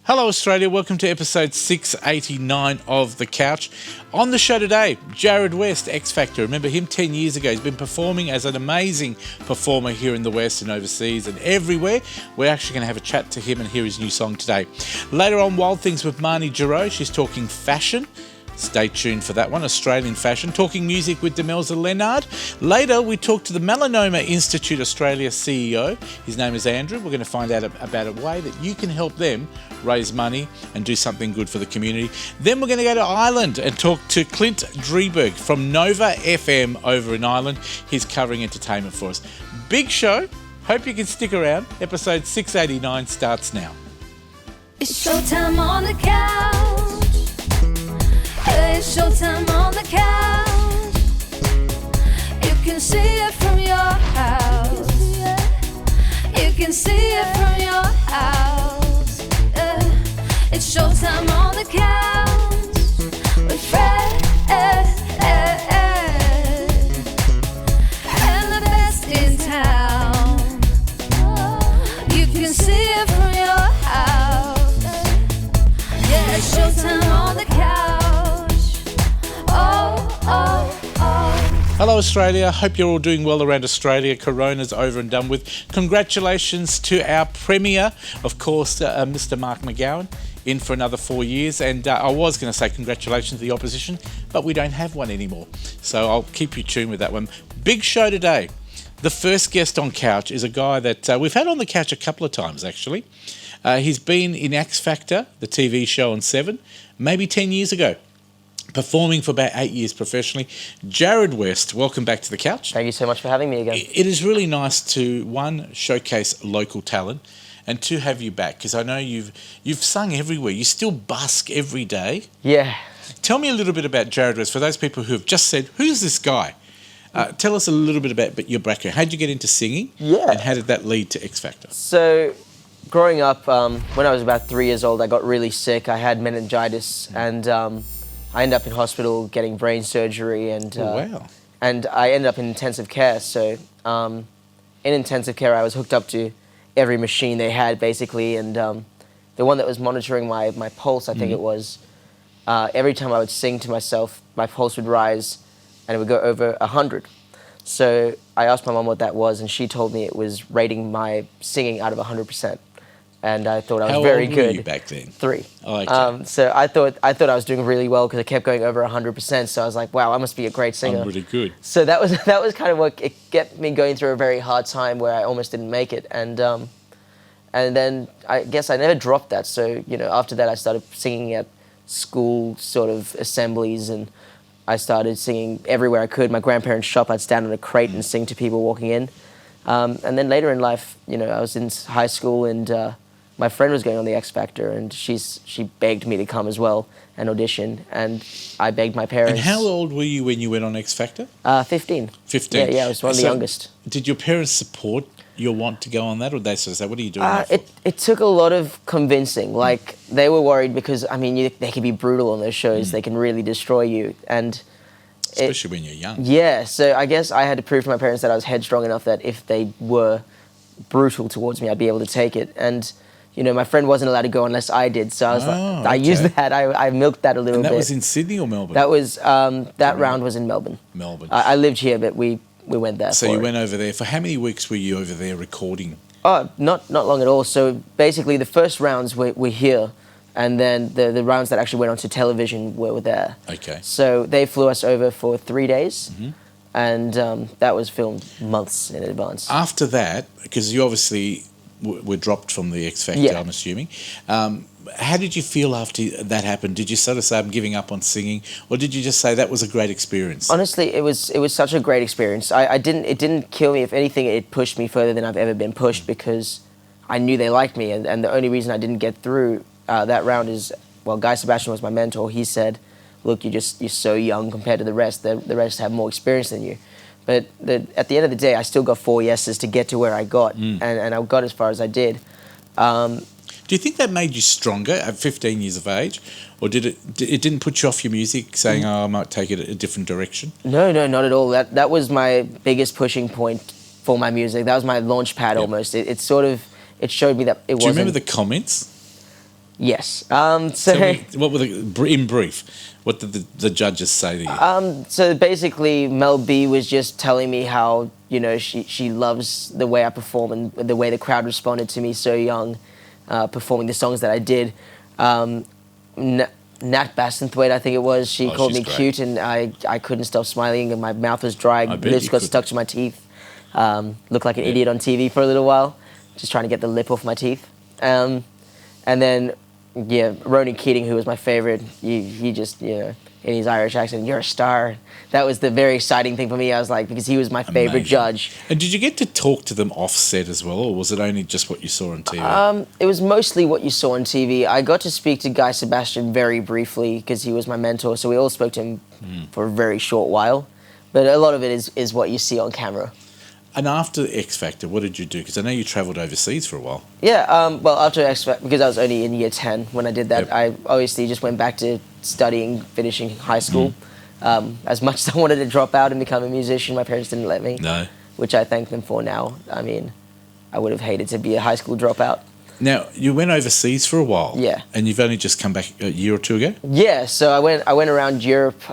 Hello Australia, welcome to episode 689 of The Couch. On the show today, Jared West, X Factor. Remember him 10 years ago. He's been performing as an amazing performer here in the West and overseas and everywhere. We're actually going to have a chat to him and hear his new song today. Later on, Wild Things with Marnie Giroux. She's talking fashion. Stay tuned for that one, Australian fashion. Talking music with Demelza Leonard. Later, we talk to the Melanoma Institute Australia CEO. His name is Andrew. We're going to find out about a way that you can help them raise money and do something good for the community. Then we're going to go to Ireland and talk to Clint Drieberg from Nova FM over in Ireland. He's covering entertainment for us. Big show. Hope you can stick around. Episode 689 starts now. It's showtime on the couch. It's showtime on the couch. You can see it from your house. You can see it from your house. It's showtime on the couch with Fred and the best in town. You can see it from your house. Yeah, it's showtime on the couch. Hello Australia, hope you're all doing well around Australia. Corona's over and done with. Congratulations to our Premier, of course, Mr. Mark McGowan, in for another 4 years. And I was going to say congratulations to the opposition, but we don't have one anymore. So I'll keep you tuned with that one. Big show today. The first guest on Couch is a guy that we've had on the couch a couple of times actually. He's been in X Factor, the TV show on 7, maybe 10 years ago. Performing for about 8 years professionally. Jared West, welcome back to The Couch. Thank you so much for having me again. It is really nice to, one, showcase local talent, and two, have you back, because I know you've sung everywhere. You still busk every day. Yeah. Tell me a little bit about Jared West, for those people who have just said, who's this guy? Tell us a little bit about your background. How did you get into singing? Yeah. And how did that lead to X Factor? So, growing up, when I was about 3 years old, I got really sick. I had meningitis, and I ended up in hospital getting brain surgery, and wow. And I ended up in intensive care. So in intensive care, I was hooked up to every machine they had, basically, and the one that was monitoring my pulse, I think it was, every time I would sing to myself, my pulse would rise, and it would go over 100. So I asked my mom what that was, and she told me it was rating my singing out of 100%. And I thought I was very good. How old were you back then? 3. Oh, okay. So I thought I was doing really well because I kept going over 100%. So I was like, wow, I must be a great singer. I'm really good. So that was kind of what it kept me going through a very hard time where I almost didn't make it. And then I guess I never dropped that. So after that I started singing at school sort of assemblies, and I started singing everywhere I could. My grandparents' shop, I'd stand on a crate and sing to people walking in. And then later in life, I was in high school, and my friend was going on the X Factor, and she begged me to come as well and audition, and I begged my parents. And how old were you when you went on X Factor? 15. 15. Yeah, I was one of the youngest. Did your parents support your want to go on that, or they sort of say, what are you doing that for? It took a lot of convincing. Like, they were worried because, they can be brutal on those shows. They can really destroy you, and especially when you're young. Yeah, so I guess I had to prove to my parents that I was headstrong enough that if they were brutal towards me, I'd be able to take it. And my friend wasn't allowed to go unless I did, so I was I used that. I milked that a little bit. And that was in Sydney or Melbourne? That was that round was in Melbourne. Melbourne. I lived here, but we went there. So you went over there. For how many weeks were you over there recording? Oh, not long at all. So basically, the first rounds were here, and then the rounds that actually went onto television were there. Okay. So they flew us over for 3 days. And that was filmed months in advance. After that, because you obviously were dropped from the X Factor, I'm assuming. How did you feel after that happened? Did you sort of say, I'm giving up on singing? Or did you just say that was a great experience? Honestly, it was such a great experience. It didn't kill me. If anything, it pushed me further than I've ever been pushed, because I knew they liked me. And the only reason I didn't get through that round is, well, Guy Sebastian was my mentor. He said, look, you're so young compared to the rest. The rest have more experience than you. But at the end of the day, I still got 4 yeses to get to where I got, and I got as far as I did. Do you think that made you stronger at 15 years of age, or did it didn't put you off your music, saying, "Oh, I might take it a different direction"? No, not at all. That was my biggest pushing point for my music. That was my launch pad almost. It showed me that it wasn't. Do you remember the comments? Yes. Tell me, what were in brief, what did the judges say to you? So basically, Mel B was just telling me how, you know, she loves the way I perform and the way the crowd responded to me so young, performing the songs that I did. Nat Bassenthwaite, I think it was, she Oh, called she's me great. cute, and I couldn't stop smiling, and my mouth was dry, I bet lips you got could. stuck to my teeth. Looked like an Yeah. idiot on TV for a little while, just trying to get the lip off my teeth. And then, yeah, Ronan Keating, who was my favorite, he just, you know, in his Irish accent, "You're a star." That was the very exciting thing for me. I was like, because he was my favorite Amazing. judge. And did you get to talk to them off set as well, or was it only just what you saw on TV? It was mostly what you saw on TV. I got to speak to Guy Sebastian very briefly because he was my mentor, so we all spoke to him for a very short while. But a lot of it is what you see on camera. And after X Factor, what did you do? Because I know you travelled overseas for a while. Yeah, well, after X Factor, because I was only in year 10 when I did that, Yep. I obviously just went back to studying, finishing high school. As much as I wanted to drop out and become a musician, my parents didn't let me, No. which I thank them for now. I mean, I would have hated to be a high school dropout. Now, you went overseas for a while. Yeah. And you've only just come back a year or two ago? Yeah, so I went around Europe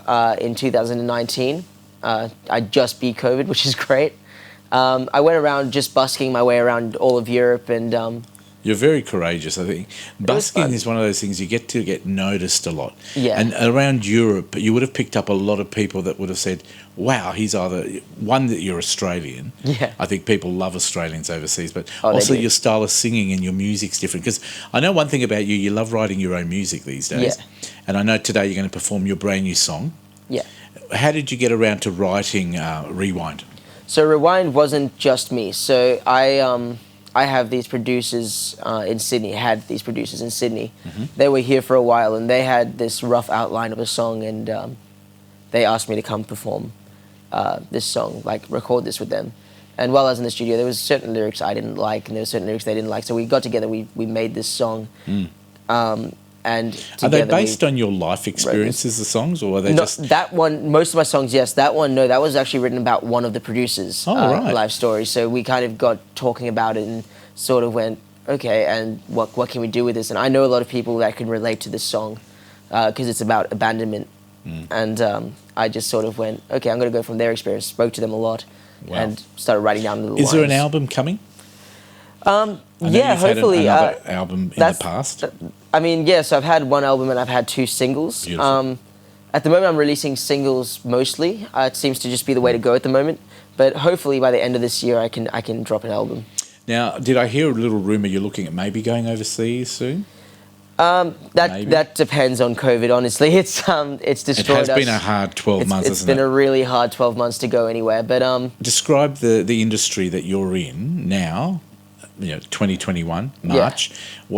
in 2019. I just beat COVID, which is great. I went around just busking my way around all of Europe, and You're very courageous, I think. was Busking fun. is one of those things you get to get noticed a lot. Yeah. And around Europe, you would have picked up a lot of people that would have said, wow, he's either, one, that you're Australian. Yeah. I think people love Australians overseas, but Oh, they also do. your style of singing and your music's different. Because I know one thing about you, you love writing your own music these days. Yeah. And I know today you're going to perform your brand new song. yeah. How did you get around to writing Rewind? So Rewind wasn't just me. So I have these producers in Sydney. Had these producers in Sydney. They were here for a while, and they had this rough outline of a song, and they asked me to come perform this song, like record this with them. And while I was in the studio, there was certain lyrics I didn't like, and there were certain lyrics they didn't like. So we got together. We made this song. And Are they together we- based on your life experiences, the songs, or are they No, just... that one, most of my songs, yes. That one, no, that was actually written about one of the producers' Oh, right. life story. So we kind of got talking about it and sort of went, okay, and what can we do with this? And I know a lot of people that can relate to this song because it's about abandonment. And I just sort of went, okay, I'm going to go from their experience, spoke to them a lot, Wow. and started writing down little Is there an lines. album coming? I know Yeah, you've had hopefully. another album in the that's- past. I mean, yeah, so I've had one album and I've had 2 singles. Beautiful. At the moment, I'm releasing singles mostly. It seems to just be the way to go at the moment. But hopefully, by the end of this year, I can drop an album. Now, did I hear a little rumour you're looking at maybe going overseas soon? Maybe. That depends on COVID. Honestly, it's It destroyed has us. been a hard 12 months, It's hasn't been it? a really hard 12 months to go anywhere. But Describe the industry that you're in now, 2021, March.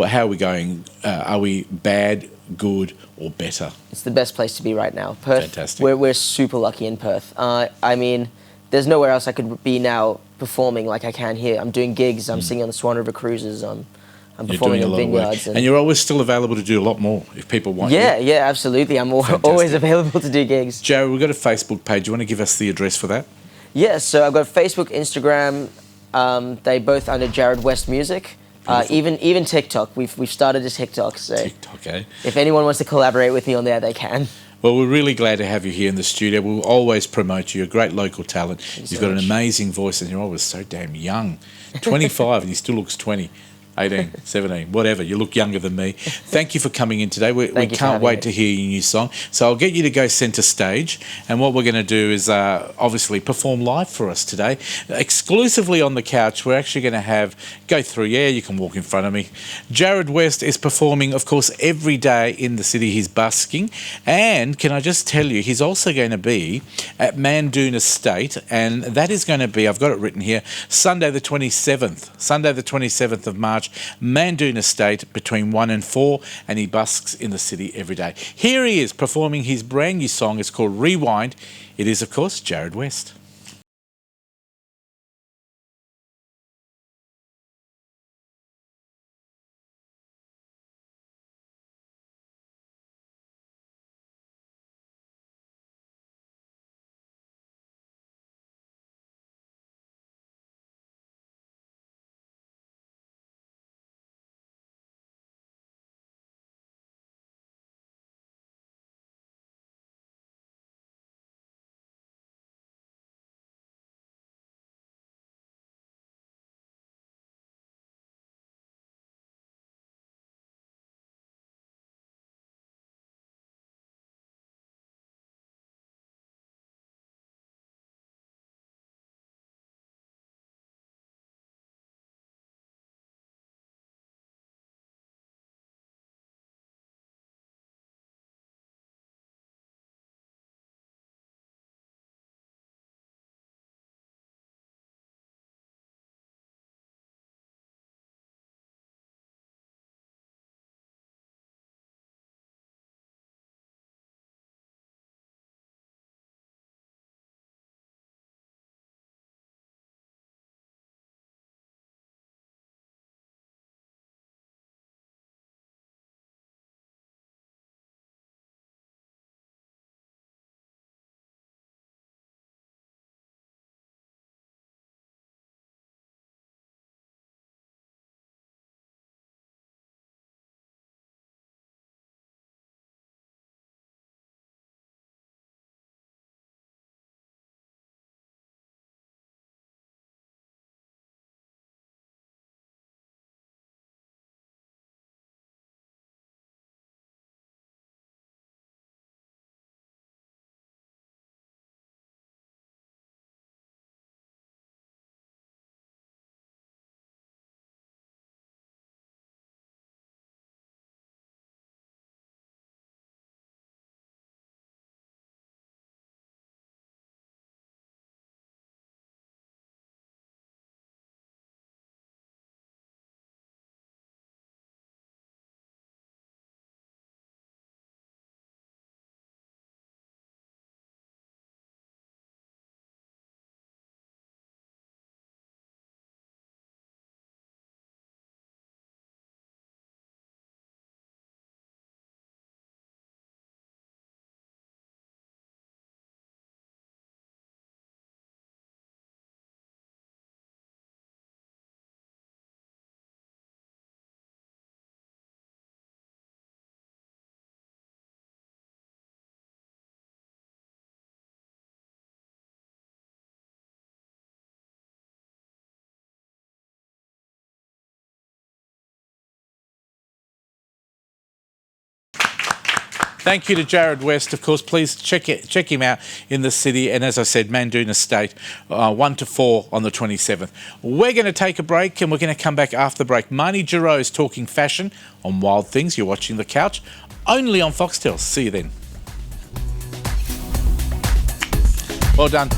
How are we going? Are we bad, good, or better? it's the best place to be right now. Perth. Fantastic. We're super lucky in Perth. I mean, there's nowhere else I could be now performing like I can here. I'm doing gigs. I'm singing on the Swan River cruises. I'm You're performing doing a in lot of work. vineyards. And you're always still available to do a lot more if people want you. Yeah, absolutely. I'm always available to do gigs. Jared, we've got a Facebook page. Do you want to give us the address for that? Yeah, so I've got Facebook, Instagram. They both under Jared West Music. Even TikTok. We've started a TikTok. So TikTok, eh? if anyone wants to collaborate with me on there, they can. Well, we're really glad to have you here in the studio. We'll always promote you. You're a great local talent. you You've so got an much. amazing voice and you're always so damn young. 25 and he still looks 20. 18, 17, whatever. You look younger than me. Thank you for coming in today. We Thank you for can't having wait me. to hear your new song. So I'll get you to go centre stage. And what we're going to do is obviously perform live for us today. Exclusively on the couch, we're actually going to go through. Yeah, you can walk in front of me. Jared West is performing, of course, every day in the city. He's busking. And can I just tell you, he's also going to be at Mandoon Estate. And that is going to be, I've got it written here, Sunday the 27th of March. Mandoon Estate between 1 and 4, and he busks in the city every day. Here he is performing his brand new song. It's called Rewind. It is, of course, Jared West. Thank you to Jared West. Of course, please check him out in the city. And as I said, Mandoon Estate, 1 to 4 on the 27th. We're going to take a break and we're going to come back after the break. Marnie Giroux is talking fashion on Wild Things. You're watching The Couch, only on Foxtel. See you then. Well done.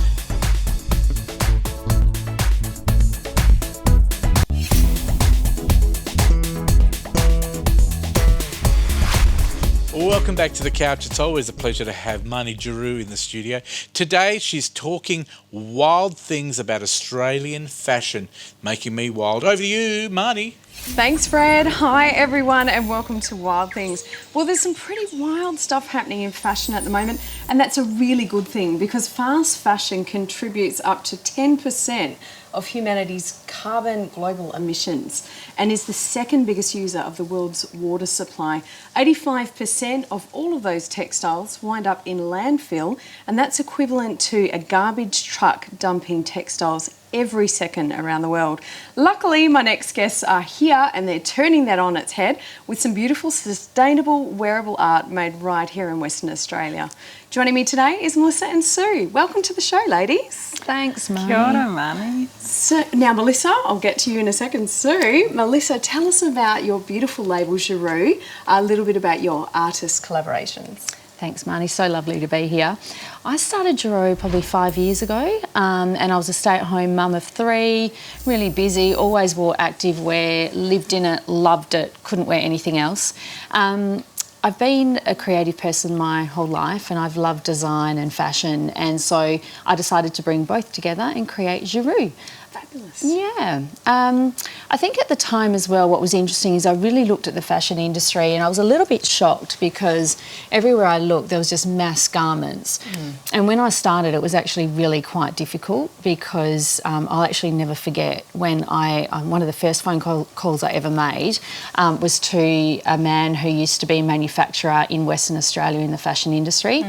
Welcome back to The Couch. It's always a pleasure to have Marnie Giroux in the studio. Today, she's talking wild things about Australian fashion, making me wild. Over to you, Marnie. Thanks, Fred. Hi, everyone, and welcome to Wild Things. Well, there's some pretty wild stuff happening in fashion at the moment, and that's a really good thing because fast fashion contributes up to 10% of humanity's carbon global emissions and is the second biggest user of the world's water supply. 85% of all of those textiles wind up in landfill, and that's equivalent to a garbage truck dumping textiles every second around the world. Luckily, my next guests are here and they're turning that on its head with some beautiful, sustainable, wearable art made right here in Western Australia. Joining me today is Melissa and Sue. Welcome to the show, ladies. Thanks, Marnie. Kia ora, Marnie. So, now, Melissa, I'll get to you in a second. Sue, Melissa, tell us about your beautiful label, Giroux, a little bit about your artist collaborations. Thanks, Marnie. So lovely to be here. I started Giroux probably 5 years ago, and I was a stay-at-home mum of 3, really busy, always wore active wear, lived in it, loved it, couldn't wear anything else. I've been a creative person my whole life and I've loved design and fashion, and so I decided to bring both together and create Giroux. Fabulous. Yeah. I think at the time as well, what was interesting is I really looked at the fashion industry and I was a little bit shocked because everywhere I looked there was just mass garments. And when I started it was actually really quite difficult because I'll actually never forget when one of the first phone calls I ever made was to a man who used to be a manufacturer in Western Australia in the fashion industry.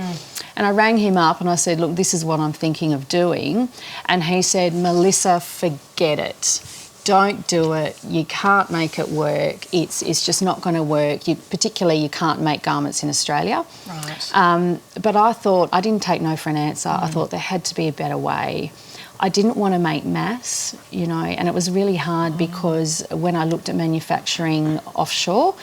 And I rang him up and I said, look, this is what I'm thinking of doing. And he said, Melissa, forget it. Don't do it. You can't make it work. It's just not going to work. Particularly, you can't make garments in Australia. Right. But I thought, I didn't take no for an answer. I thought there had to be a better way. I didn't want to make mass, and it was really hard because when I looked at manufacturing offshore,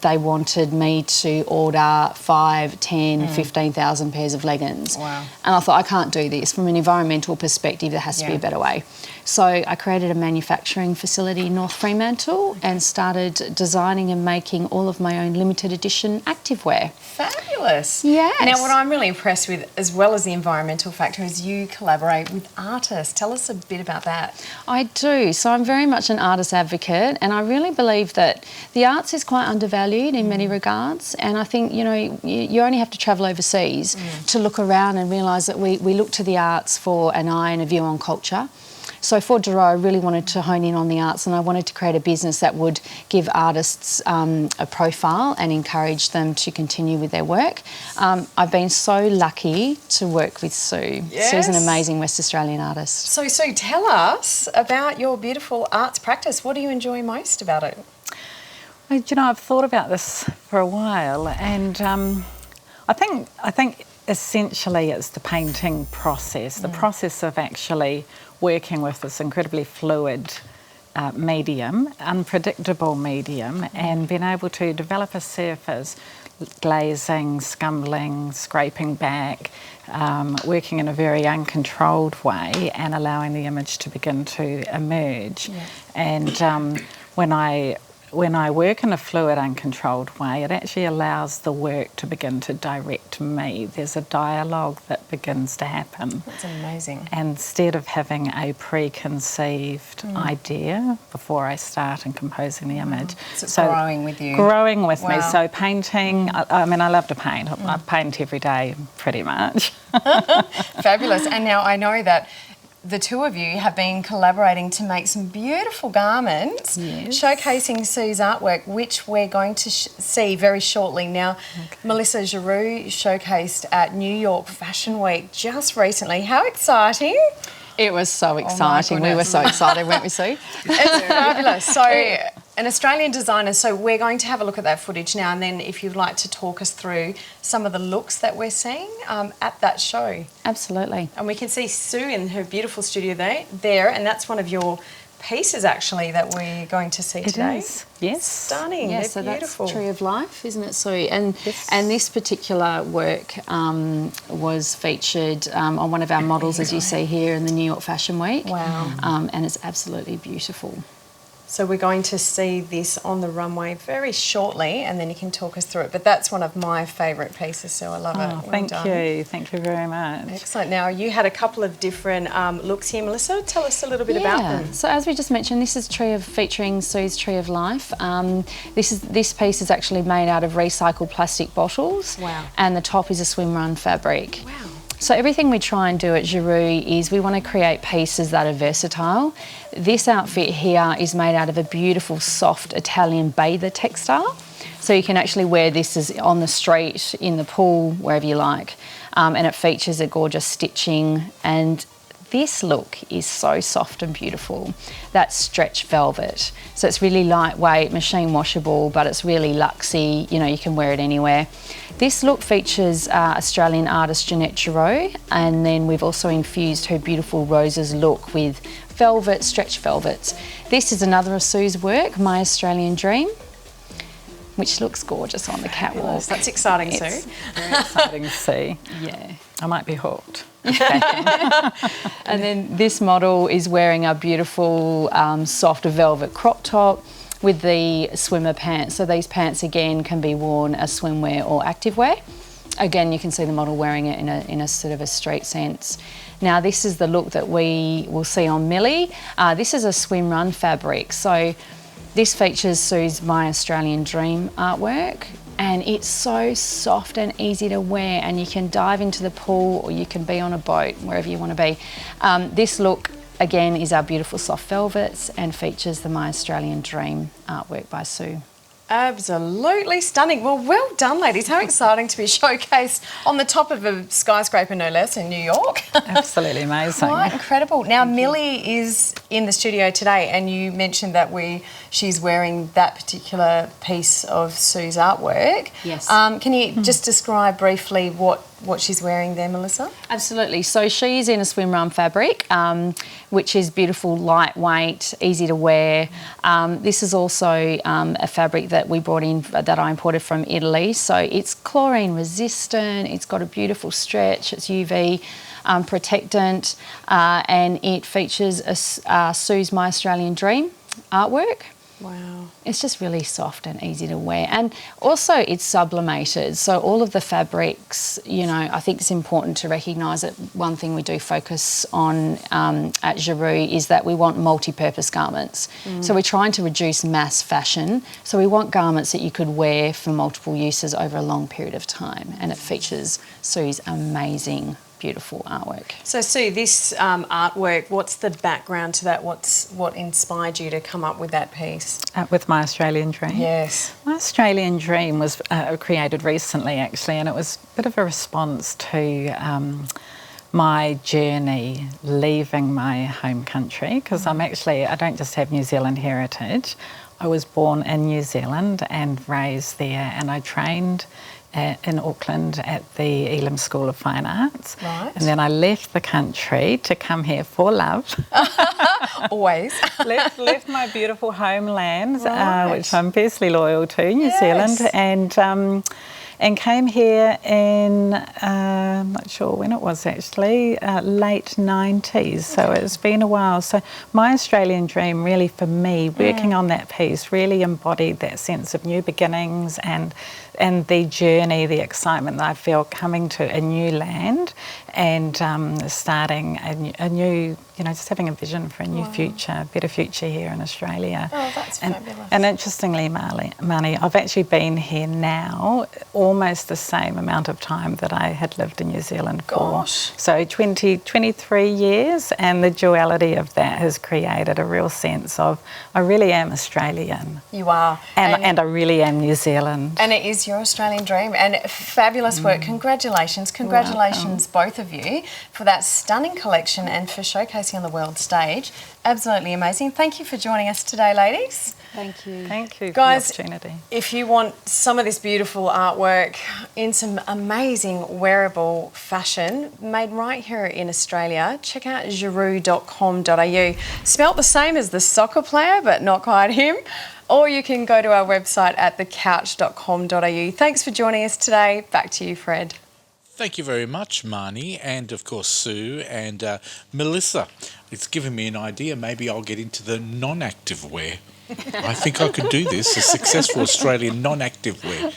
they wanted me to order 5, 10, 15,000 pairs of leggings. Wow. And I thought, I can't do this. From an environmental perspective, there has to be a better way. So I created a manufacturing facility in North Fremantle and started designing and making all of my own limited edition activewear. Fabulous. Yes. Now, what I'm really impressed with, as well as the environmental factor, is you collaborate with artists. Tell us a bit about that. I do. So I'm very much an artist advocate, and I really believe that the arts is quite undervalued in many regards. And I think, you only have to travel overseas to look around and realise that we look to the arts for an eye and a view on culture. So for Giroux, I really wanted to hone in on the arts, and I wanted to create a business that would give artists a profile and encourage them to continue with their work. I've been so lucky to work with Sue. Yes. Sue's an amazing West Australian artist. So, Sue, tell us about your beautiful arts practice. What do you enjoy most about it? Well, I've thought about this for a while, and I think essentially it's the painting process, the process of actually working with this incredibly fluid medium, unpredictable medium, and being able to develop a surface, glazing, scumbling, scraping back, working in a very uncontrolled way and allowing the image to begin to emerge. Yeah. And when I work in a fluid, uncontrolled way, it actually allows the work to begin to direct me. There's a dialogue that begins to happen. That's amazing. Instead of having a preconceived idea before I start in composing the image. So it's growing with you. Growing with me. Wow. So painting, I love to paint. I paint every day, pretty much. Fabulous. And now I know that the two of you have been collaborating to make some beautiful garments, showcasing Sue's artwork, which we're going to see very shortly. Now, Melissa Giroux showcased at New York Fashion Week just recently. How exciting! It was so exciting. We were so excited, weren't we, Sue? It's fabulous. So An Australian designer. So we're going to have a look at that footage now, and then if you'd like to talk us through some of the looks that we're seeing at that show. Absolutely. And we can see Sue in her beautiful studio there, and that's one of your pieces actually that we're going to see today. It is. Yes. Stunning. Yeah, They're so beautiful. that's Tree of Life, isn't it, Sue? And this particular work was featured on one of our models, as you see here, in the New York Fashion Week. Wow. And it's absolutely beautiful. So we're going to see this on the runway very shortly, and then you can talk us through it. But that's one of my favourite pieces, so I love it. Well Thank done. you. Thank you very much. Excellent. Now, you had a couple of different looks here, Melissa. Tell us a little bit about them. So as we just mentioned, this is featuring Sue's Tree of Life. This piece is actually made out of recycled plastic bottles. Wow. And the top is a swim run fabric. Wow. So everything we try and do at Giroux is we want to create pieces that are versatile. This outfit here is made out of a beautiful soft Italian bather textile. So you can actually wear this as on the street, in the pool, wherever you like. And it features a gorgeous stitching, and this look is so soft and beautiful. That's stretch velvet. So it's really lightweight, machine washable, but it's really luxy. You know, you can wear it anywhere. This look features Australian artist Jeanette Giroux, and then we've also infused her beautiful roses look with velvet, stretch velvets. This is another of Sue's work, My Australian Dream, which looks gorgeous on the catwalk. That's exciting, Sue. Very exciting to see. Yeah. I might be hooked. And then this model is wearing a beautiful soft velvet crop top with the swimmer pants. So these pants again can be worn as swimwear or activewear. Again, you can see the model wearing it in a sort of a street sense. Now this is the look that we will see on Millie. This is a swim run fabric. So this features Sue's My Australian Dream artwork, and it's so soft and easy to wear, and you can dive into the pool or you can be on a boat, wherever you want to be. This look again is our beautiful soft velvets and features the My Australian Dream artwork by Sue. Absolutely stunning. Well done, ladies. How exciting to be showcased on the top of a skyscraper, no less, in New York. Absolutely amazing. Quite incredible. Now, Millie is in the studio today, and you mentioned that she's wearing that particular piece of Sue's artwork. Yes. Can you just describe briefly what she's wearing there, Melissa? Absolutely. So she's in a swim run fabric, which is beautiful, lightweight, easy to wear. This is also a fabric that we brought in, that I imported from Italy. So it's chlorine resistant, it's got a beautiful stretch, it's UV protectant, and it features Sue's My Australian Dream artwork. Wow. It's just really soft and easy to wear, and also it's sublimated. So all of the fabrics, you know, I think it's important to recognise that one thing we do focus on at Giroux is that we want multi-purpose garments. So we're trying to reduce mass fashion. So we want garments that you could wear for multiple uses over a long period of time, and it features Sue's amazing, beautiful artwork. So, Sue, this artwork, what's the background to that? What inspired you to come up with that piece? With My Australian Dream? Yes. My Australian Dream was created recently, actually, and it was a bit of a response to my journey leaving my home country, because I don't just have New Zealand heritage. I was born in New Zealand and raised there, and I trained in Auckland at the Elam School of Fine Arts. Right. And then I left the country to come here for love. Always. left my beautiful homeland, Right. which I'm fiercely loyal to, New Yes. Zealand, and came here in, I'm not sure when it was actually, late 90s, so it's been a while. So My Australian Dream really, for me, working on that piece really embodied that sense of new beginnings and the journey, the excitement that I feel coming to a new land and starting a new, just having a vision for a new future, a better future here in Australia. Oh, that's fabulous. And interestingly, Marnie, I've actually been here now almost the same amount of time that I had lived in New Zealand for. Gosh. So 23 years, and the duality of that has created a real sense of I really am Australian. You are. And I really am New Zealand. And it is your Australian dream, and fabulous work. Congratulations, both of you, for that stunning collection and for showcasing on the world stage. Absolutely amazing. Thank you for joining us today, ladies. Thank you. Thank you Guys, for the opportunity. if you want some of this beautiful artwork in some amazing wearable fashion made right here in Australia, check out giroux.com.au. Spelt the same as the soccer player, but not quite him. Or you can go to our website at thecouch.com.au. Thanks for joining us today. Back to you, Fred. Thank you very much, Marnie, and of course Sue and Melissa. It's given me an idea. Maybe I'll get into the non-active wear. I think I could do this, a successful Australian non-active wear.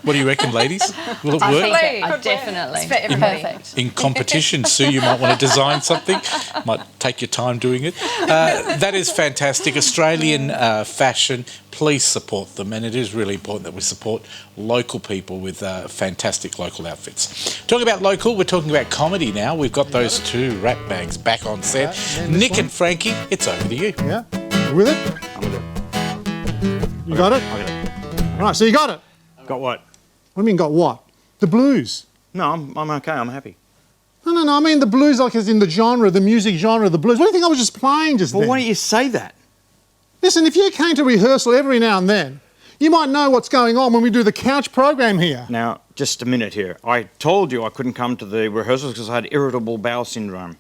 What do you reckon, ladies? Will it I work? think definitely. It's for everybody. Perfect. In competition, Sue, you might want to design something. Might take your time doing it. That is fantastic. Australian fashion, please support them. And it is really important that we support local people with fantastic local outfits. Talking about local, we're talking about comedy now. We've got those two rat bags back on set. Nick and Frankie, it's over to you. Yeah? You with it? I'm with it. You got it? I got it. All right, so you got it. Got what? What do you mean got what? The blues. No, I'm okay. I'm happy. No, I mean the blues like as in the genre, the music genre, the blues. What do you think I was just playing just Well, then? why don't you say that? Listen, if you came to rehearsal every now and then, you might know what's going on when we do the couch program here. Now, just a minute here. I told you I couldn't come to the rehearsals because I had irritable bowel syndrome.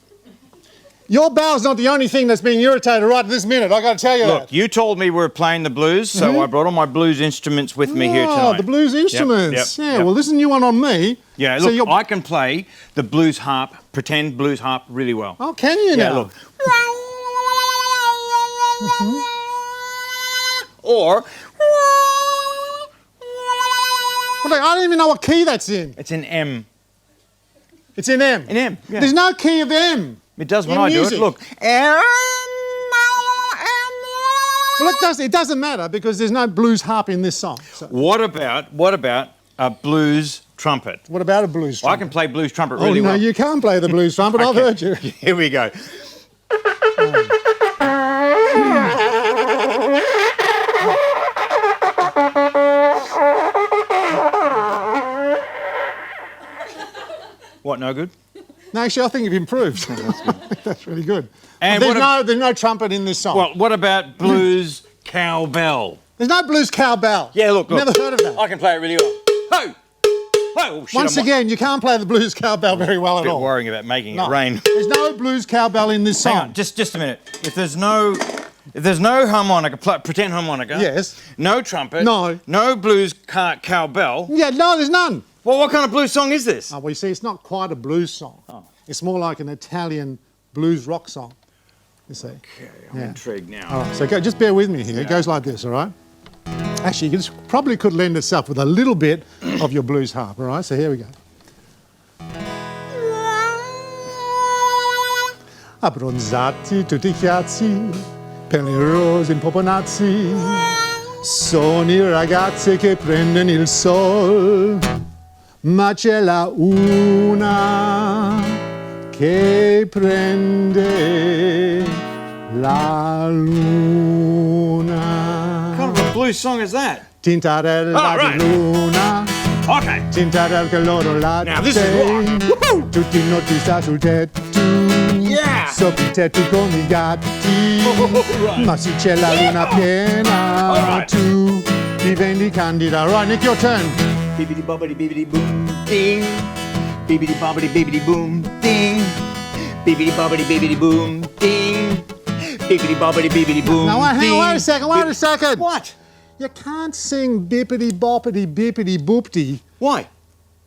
Your bowel's not the only thing that's being irritated right this minute, I got to tell you Look, that. you told me we were playing the blues, so I brought all my blues instruments with me here Oh, tonight. the blues instruments. Yep, Yeah, yep. well, listen, you one on me. Yeah, So look, you're- I can play the blues harp, pretend blues harp really well. Oh, can you Yeah, now? look. Or Well, I don't even know what key that's in. it's in M. It's in M. In M, yeah. There's no key of M. It does when In I do music. it. Look. Well, it doesn't matter because there's no blues harp in this song. So What about a blues trumpet? what about a blues Well, I trumpet? can play blues trumpet Oh, really no, well. you can't play the blues trumpet. I've Okay. heard you. Here we go. What, no good? No, actually, I think you've improved. That's really good. And There's no trumpet in this song. Well, what about blues cowbell? There's no blues cowbell. Yeah, look. Never heard of that. I can play it really well. Ho! Oh, shit, Once I'm again, you can't play the blues cowbell very well a at bit all. worrying about making No. it rain. There's no blues cowbell in this song. Hang on, just a minute. If there's no harmonica, pretend harmonica. Yes. No trumpet. No. No blues cowbell. Yeah, no, there's none. Well, what kind of blues song is this? Oh, well, you see, it's not quite a blues song. It's more like an Italian blues rock song, you see. Okay, I'm Yeah. intrigued now. All right, so just bear with me here. It goes like this, all right? Actually, this probably could lend itself with a little bit of your blues harp, all right? So here we go. Abbronzati tutti chiazzi, pelli rosi impoponazzi, sono i ragazzi che prendono il sol, ma c'è la una che prende la luna. What kind of a blues song is that? Tintarella Oh, right. di luna, Okay. tintarella che loro latte. Now, this is rock. Woohoo! Tutti i notti sta sul tetto, Yeah. sopra il tetto con i gatti. Right. Ma se c'è la luna piena, Alright. tu diventi candida. Right, Nick, your turn. Bibbidi bobbidi bibbidi boom ding. Bibbidi bobbidi bibbidi boom ding. Bibbidi bobbidi bibbidi boom ding. Bibbidi bobbidi bibbidi boom Now, hang ding. on, wait a second. What? You can't sing bippity boppity bippity boopty. Why?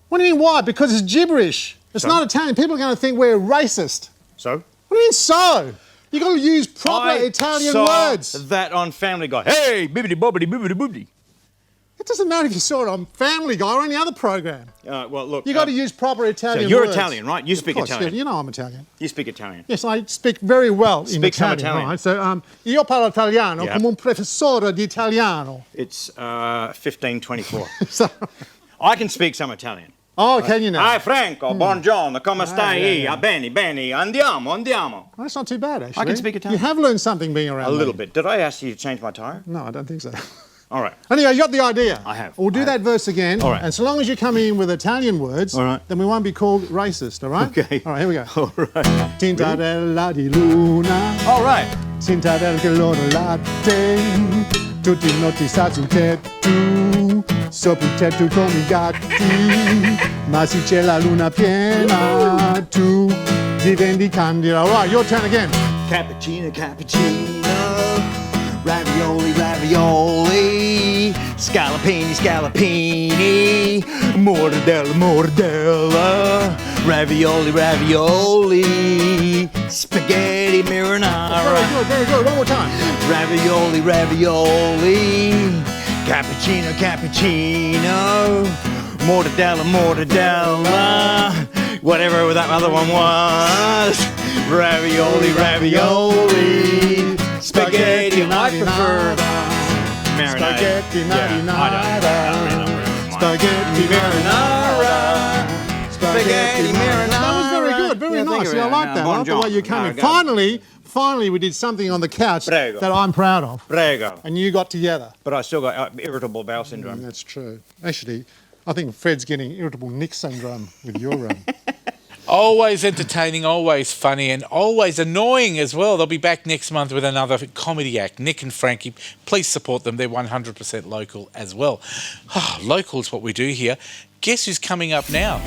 What do you mean why? Because it's gibberish. It's So? not Italian. People are going to think we're racist. So? What do you mean so? You got to use proper I Italian saw words. that on Family Guy. Hey, bibbidi bobbidi bibbidi boobdi. It doesn't matter if you saw it on Family Guy or any other program. Well, look. You got to use proper Italian so you're words. Italian, right? You speak Of course, Italian. yeah, you know I'm Italian. You speak Italian. Yes, I speak very well in Speak some Italian. Italian. Right? So, io parlo italiano Yeah. come un professore di italiano. It's 1524. So, I can speak some Italian. oh, can you now? Hi Franco, buongiorno, come stai? yeah, yeah. Ah, bene, bene, andiamo, andiamo. Well, that's not too bad, actually. speak Italian. You have learned something being around A little me. bit. Did I ask you to change my tire? No, I don't think so. All right. Anyway, you got the idea. I have. We'll do I that have. verse again. All right. And so long as you come in with Italian words, All right. then we won't be called racist, all right? Okay. All right, here we go. All right. Tintarella di luna, All right. Sinta del che loro latte, tutti noti sta sul tetto, sopra il tetto come i gatti, ma se c'è la luna piena, tu diventi candida. All right, your turn again. Cappuccino, cappuccino, ravioli, ravioli, scallopini, scallopini, mortadella, mortadella, ravioli, ravioli, spaghetti marinara. Very good. One more time. Ravioli, ravioli, cappuccino, cappuccino, mortadella, mortadella, whatever that other one was. Ravioli, ravioli, spaghetti, I prefer marinara. Spaghetti marinara. Spaghetti marinara. Spaghetti marinara. That was very good. Very Yeah, thank nice. you. I like that. I like the way you came in. Finally, we did something on the couch Prego. that I'm proud of. Prego. And you got together. But I still got irritable bowel syndrome. That's true. Actually, I think Fred's getting irritable Nick syndrome with your Always entertaining, always funny, and always annoying as well. They'll be back next month with another comedy act. Nick and Frankie, please support them. They're 100% local as well. Local is what we do here. Guess who's coming up now?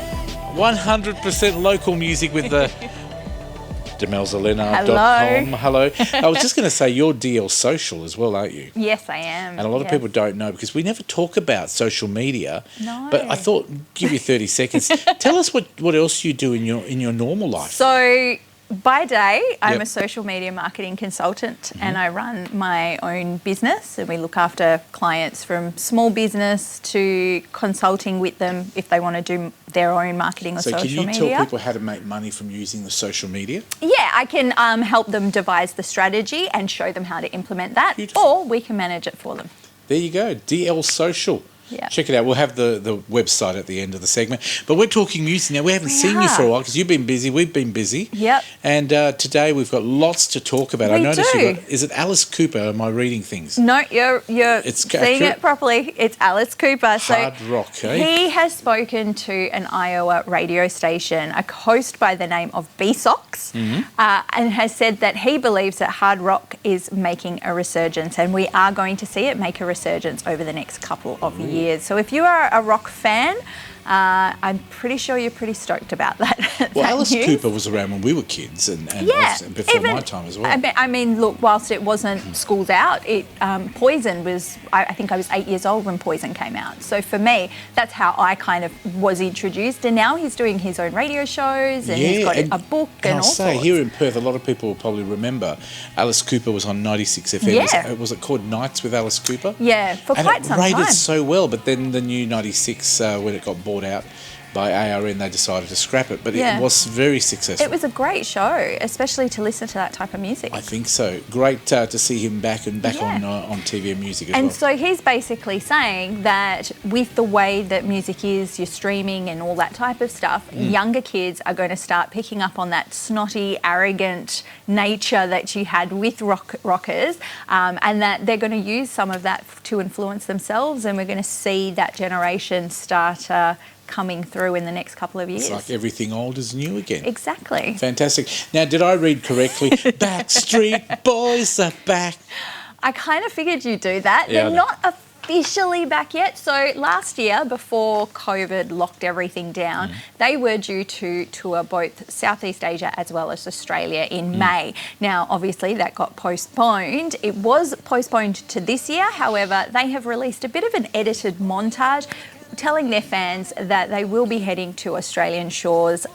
100% local music with the DemelzaLenard.com. Hello. I was just going to say, you're DL Social as well, aren't you? Yes, I am. And a lot of yes. people don't know because we never talk about social media. No. But I thought, give you 30 seconds. Tell us what else you do in your normal life. So, by day, I'm Yep. a social media marketing consultant and I run my own business, and we look after clients from small business to consulting with them if they want to do their own marketing or So social can you media. tell people how to make money from using the social media? Yeah, I can help them devise the strategy and show them how to implement that, Beautiful. or we can manage it for them. There you go, DL Social. Yeah. Check it out. We'll have the website at the end of the segment. But we're talking music now. We haven't seen you for a while because you've been busy. We've been busy. Yep. And today we've got lots to talk about. I We noticed do. you got. Is it Alice Cooper? Am I reading things? No, you're It's seeing accurate. it properly. It's Alice Cooper. Hard rock, eh? He has spoken to an Iowa radio station, a host by the name of B-Sox, Mm-hmm. and has said that he believes that hard rock is making a resurgence, and we are going to see it make a resurgence over the next couple of years. So if you are a rock fan, I'm pretty sure you're pretty stoked about that. Well, that Alice news. Cooper was around when we were kids and Yeah, obviously before even- my time as well. I mean, look, whilst it wasn't Schools Out, it Poison was. I think I was 8 years old when Poison came out. So for me, that's how I kind of was introduced. And now he's doing his own radio shows, and he's got a book and I'll all say sorts. here in Perth, a lot of people will probably remember Alice Cooper was on 96 FM. Yeah. Was it called Nights with Alice Cooper? Yeah, for and quite it some rated time. so well, but then the new 96, when it got bought out by ARN, they decided to scrap it. But Yeah. it was very successful. It was a great show, especially to listen to that type of music. I think so. Great to see him back Yeah. on TV and music as And well. so he's basically saying that with the way that music is, your streaming and all that type of stuff, younger kids are going to start picking up on that snotty, arrogant nature that you had with rockers, and that they're going to use some of that to influence themselves, and we're going to see that generation start coming through in the next couple of years. It's like everything old is new again. Exactly. Fantastic. Now, did I read correctly? Backstreet Boys are back. I kind of figured you'd do that. Yeah, I They're know. not officially back yet. So last year, before COVID locked everything down, they were due to tour both Southeast Asia as well as Australia in May. Now, obviously, that got postponed. It was postponed to this year. However, they have released a bit of an edited montage telling their fans that they will be heading to Australian shores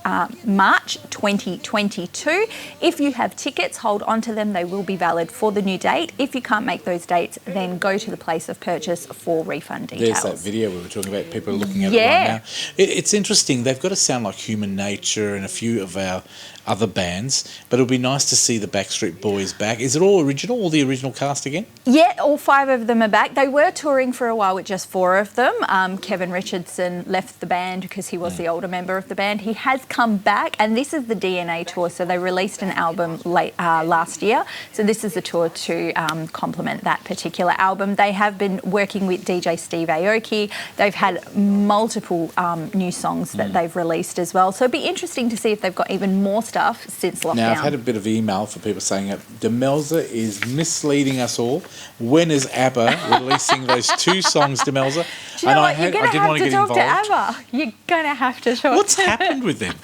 March 2022. If you have tickets, hold on to them. They will be valid for the new date. If you can't make those dates, then go to the place of purchase for refund details. There's that video we were talking about. People are looking at Yeah. it right now. It's interesting. They've got to sound like Human Nature and a few of our other bands, but it'll be nice to see the Backstreet Boys back. Is it all original, all the original cast again? Yeah, all 5 of them are back. They were touring for a while with just 4 of them. Kevin Kevin Richardson left the band because he was the older member of the band. He has come back, and this is the DNA tour. So they released an album late last year. So this is the tour to complement that particular album. They have been working with DJ Steve Aoki. They've had multiple new songs that they've released as well. So it'd be interesting to see if they've got even more stuff since lockdown. Now, I've had a bit of email for people saying that Demelza is misleading us all. When is ABBA releasing those 2 songs, Demelza? Do you know what? You're going to have to talk to ABBA. You're going to have to talk. What's happened with them?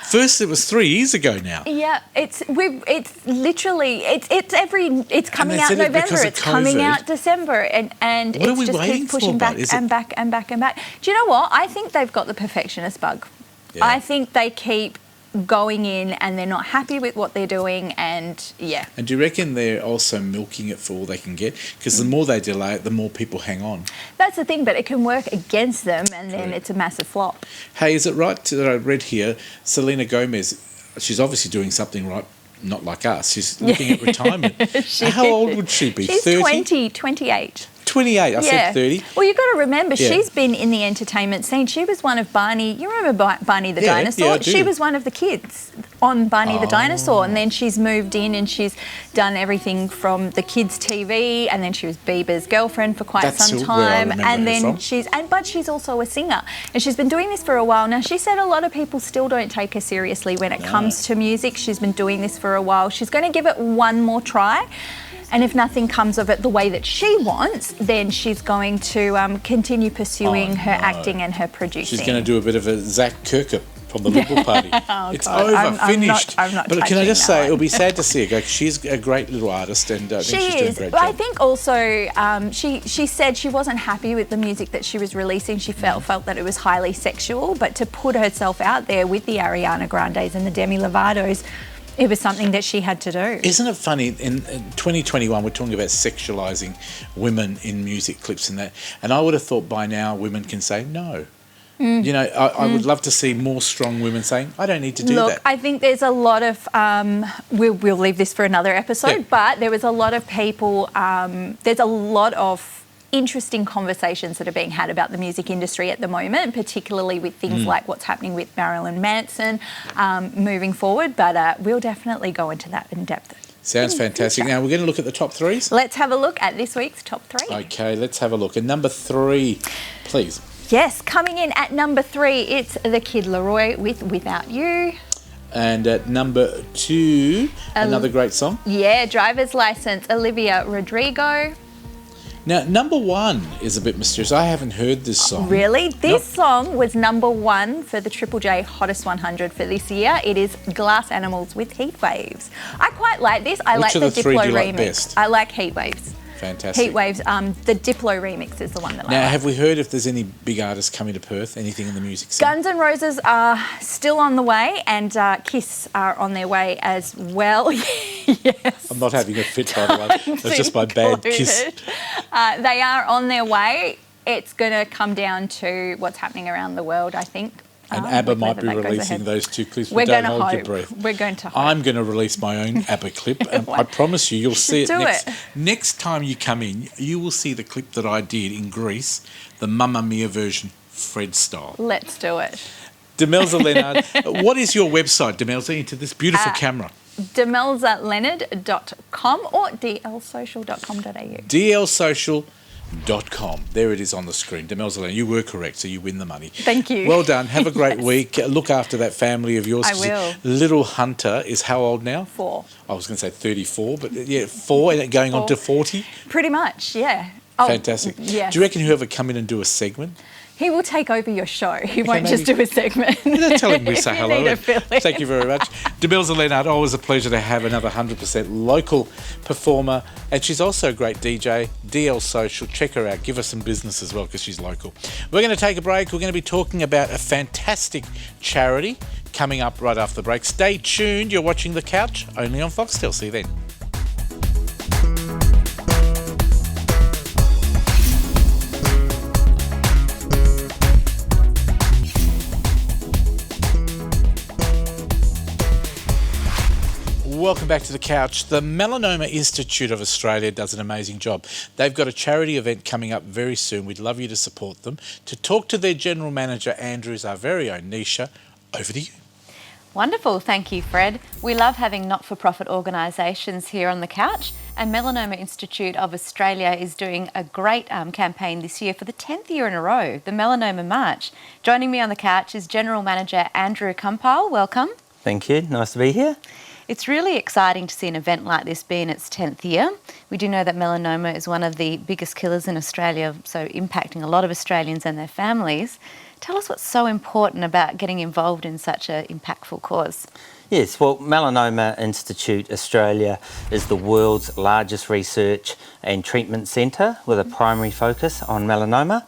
First, it was 3 years ago now. Yeah, it's literally it's coming out November. It's coming out December, and what are it's we just waiting keeps pushing for, back bud? and back and back and back. Do you know what? I think they've got the perfectionist bug. Yeah. I think they keep going in and they're not happy with what they're doing, and yeah. And do you reckon they're also milking it for all they can get? Because the more they delay it, the more people hang on. That's the thing, but it can work against them, and then it's a massive flop. Hey, is it right that I read here, Selena Gomez, she's obviously doing something right, not like us. She's looking at retirement. How old would she be? She's 30? 28. 28, I said 30. Well, you've got to remember, she's been in the entertainment scene. She was one of Barney. You remember Barney the Dinosaur? Yeah, I do. She was one of the kids on Barney the Dinosaur, and then she's moved in and she's done everything from the kids' TV, and then she was Bieber's girlfriend for quite some That's where I time. remember And her then from. but she's also a singer, and she's been doing this for a while now. She said a lot of people still don't take her seriously when it comes to music. She's been doing this for a while. She's going to give it one more try. And if nothing comes of it the way that she wants, then she's going to continue pursuing her acting and her producing. She's going to do a bit of a Zach Kirkup from the Liberal Party. It's over, finished. I'm not but can I just touching say, that it'll one. be sad to see her go. She's a great little artist, and I think she's doing a great But I job. think also she said she wasn't happy with the music that she was releasing. She felt that it was highly sexual, but to put herself out there with the Ariana Grandes and the Demi Lovatos, it was something that she had to do. Isn't it funny, in 2021, we're talking about sexualising women in music clips and that, and I would have thought by now women can say no. You know, I would love to see more strong women saying, I don't need to do Look, that. I think there's a lot of, we'll leave this for another episode, but there was a lot of people, there's a lot of interesting conversations that are being had about the music industry at the moment, particularly with things like what's happening with Marilyn Manson moving forward, but we'll definitely go into that in depth. Sounds fantastic. Now, we're going to look at the top 3s. Let's have a look at this week's top 3. Okay, let's have a look. And number 3, please. Yes, coming in at number 3, it's The Kid Laroi with Without You. And at number 2, another great song. Yeah, Driver's License, Olivia Rodrigo. Now, number 1 is a bit mysterious. I haven't heard this song. Really? This song was number 1 for the Triple J Hottest 100 for this year. It is Glass Animals with Heat Waves. I quite like this. I Which like of the the three Diplo do you like remix. best? I like Heat Waves. Fantastic. Heat Waves. The Diplo remix is the one that I Now, like. have we heard if there's any big artists coming to Perth? Anything in the music scene? Guns N' Roses are still on the way, and Kiss are on their way as well. Yes. I'm not having a fit, by the way. That's just my bad kiss. They are on their way. It's going to come down to what's happening around the world, I think. And ABBA with might whether be that goes releasing ahead. those 2 clips. We're Don't going to hold your hope. breath. We're going to hope. I'm going to release my own ABBA clip. I promise you'll see it Do next. it. Next time you come in, you will see the clip that I did in Greece, the Mamma Mia version, Fred style. Let's do it. Demelza Leonard, what is your website, Demelza, into this beautiful camera? DemelzaLeonard.com or dlsocial.com.au. dlsocial.com. There it is on the screen. Demelza Leonard, you were correct, so you win the money. Thank you. Well done. Have a great week. Look after that family of yours. I will. Little Hunter is how old now? 4. I was going to say 34, but yeah, 4 and going on to 40. Pretty much, yeah. Oh, Fantastic. yes. Do you reckon whoever come in and do a segment? He will take over your show. He won't maybe- just do a segment. Tell him we say If you hello. need a fill-in. Thank you very much. Demelza Leonard, always a pleasure to have another 100% local performer. And she's also a great DJ. DL Social, check her out. Give her some business as well because she's local. We're going to take a break. We're going to be talking about a fantastic charity coming up right after the break. Stay tuned. You're watching The Couch, only on Foxtel. See you then. welcome back to the couch. The Melanoma Institute of Australia does an amazing job. They've got a charity event coming up very soon. We'd love you to support them. To talk to their general manager, Andrew, is our very own Nisha. Over to you. Wonderful, thank you, Fred. We love having not-for-profit organisations here on the couch, and Melanoma Institute of Australia is doing a great campaign this year for the 10th year in a row, the Melanoma March. Joining me on the couch is General Manager Andrew Kumpile. Welcome. Thank you, nice to be here. It's really exciting to see an event like this be in its 10th year. We do know that melanoma is one of the biggest killers in Australia, so impacting a lot of Australians and their families. Tell us what's so important about getting involved in such an impactful cause. Yes, well, Melanoma Institute Australia is the world's largest research and treatment centre with a primary focus on melanoma.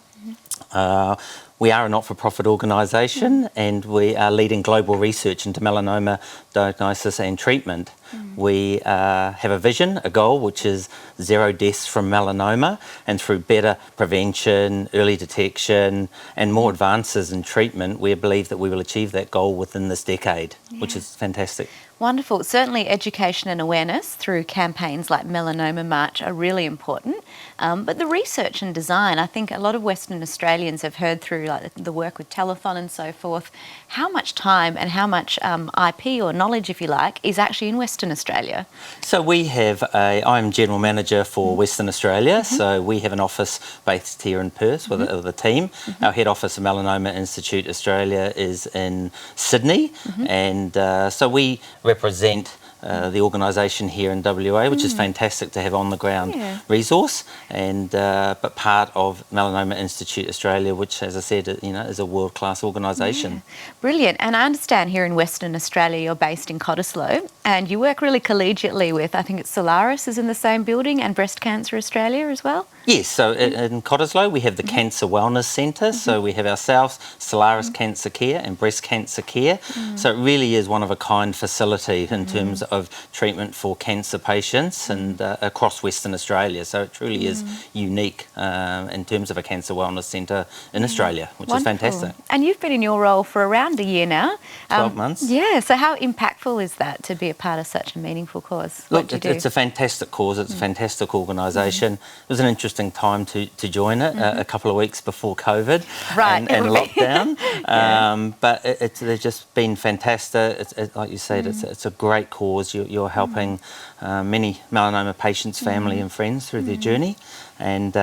We are a not-for-profit organisation and we are leading global research into melanoma diagnosis and treatment. We have a vision, a goal, which is 0 deaths from melanoma, and through better prevention, early detection and more advances in treatment, we believe that we will achieve that goal within this decade, which is fantastic. Wonderful. Certainly education and awareness through campaigns like Melanoma March are really important. But the research and design, I think a lot of Western Australians have heard through like the work with Telethon and so forth, how much time and how much IP or knowledge, if you like, is actually in Western Australia. So we have I'm General Manager for Western Australia, so we have an office based here in Perth with a team. Our head office of Melanoma Institute Australia is in Sydney, and so we represent the organisation here in WA, which is fantastic to have on the ground resource, and but part of Melanoma Institute Australia, which, as I said, you know, is a world class organisation. Brilliant. And I understand here in Western Australia you're based in Cottesloe, and you work really collegiately with, I think it's Solaris is in the same building, and Breast Cancer Australia as well. Yes, so in Cottesloe we have the Cancer Wellness Centre, so we have ourselves, Solaris Cancer Care and Breast Cancer Care, so it really is one of a kind facility in terms of treatment for cancer patients and across Western Australia, so it truly is unique in terms of a Cancer Wellness Centre in Australia, which is fantastic. And you've been in your role for around a year now. 12 months. Yeah, so how impactful is that to be a part of such a meaningful cause? Look, it's a fantastic cause, it's a fantastic organisation. It was an interesting time to join it a couple of weeks before COVID and lockdown, but they've just been fantastic. Like you said, it's a great cause. You're helping many melanoma patients, family and friends through their journey, and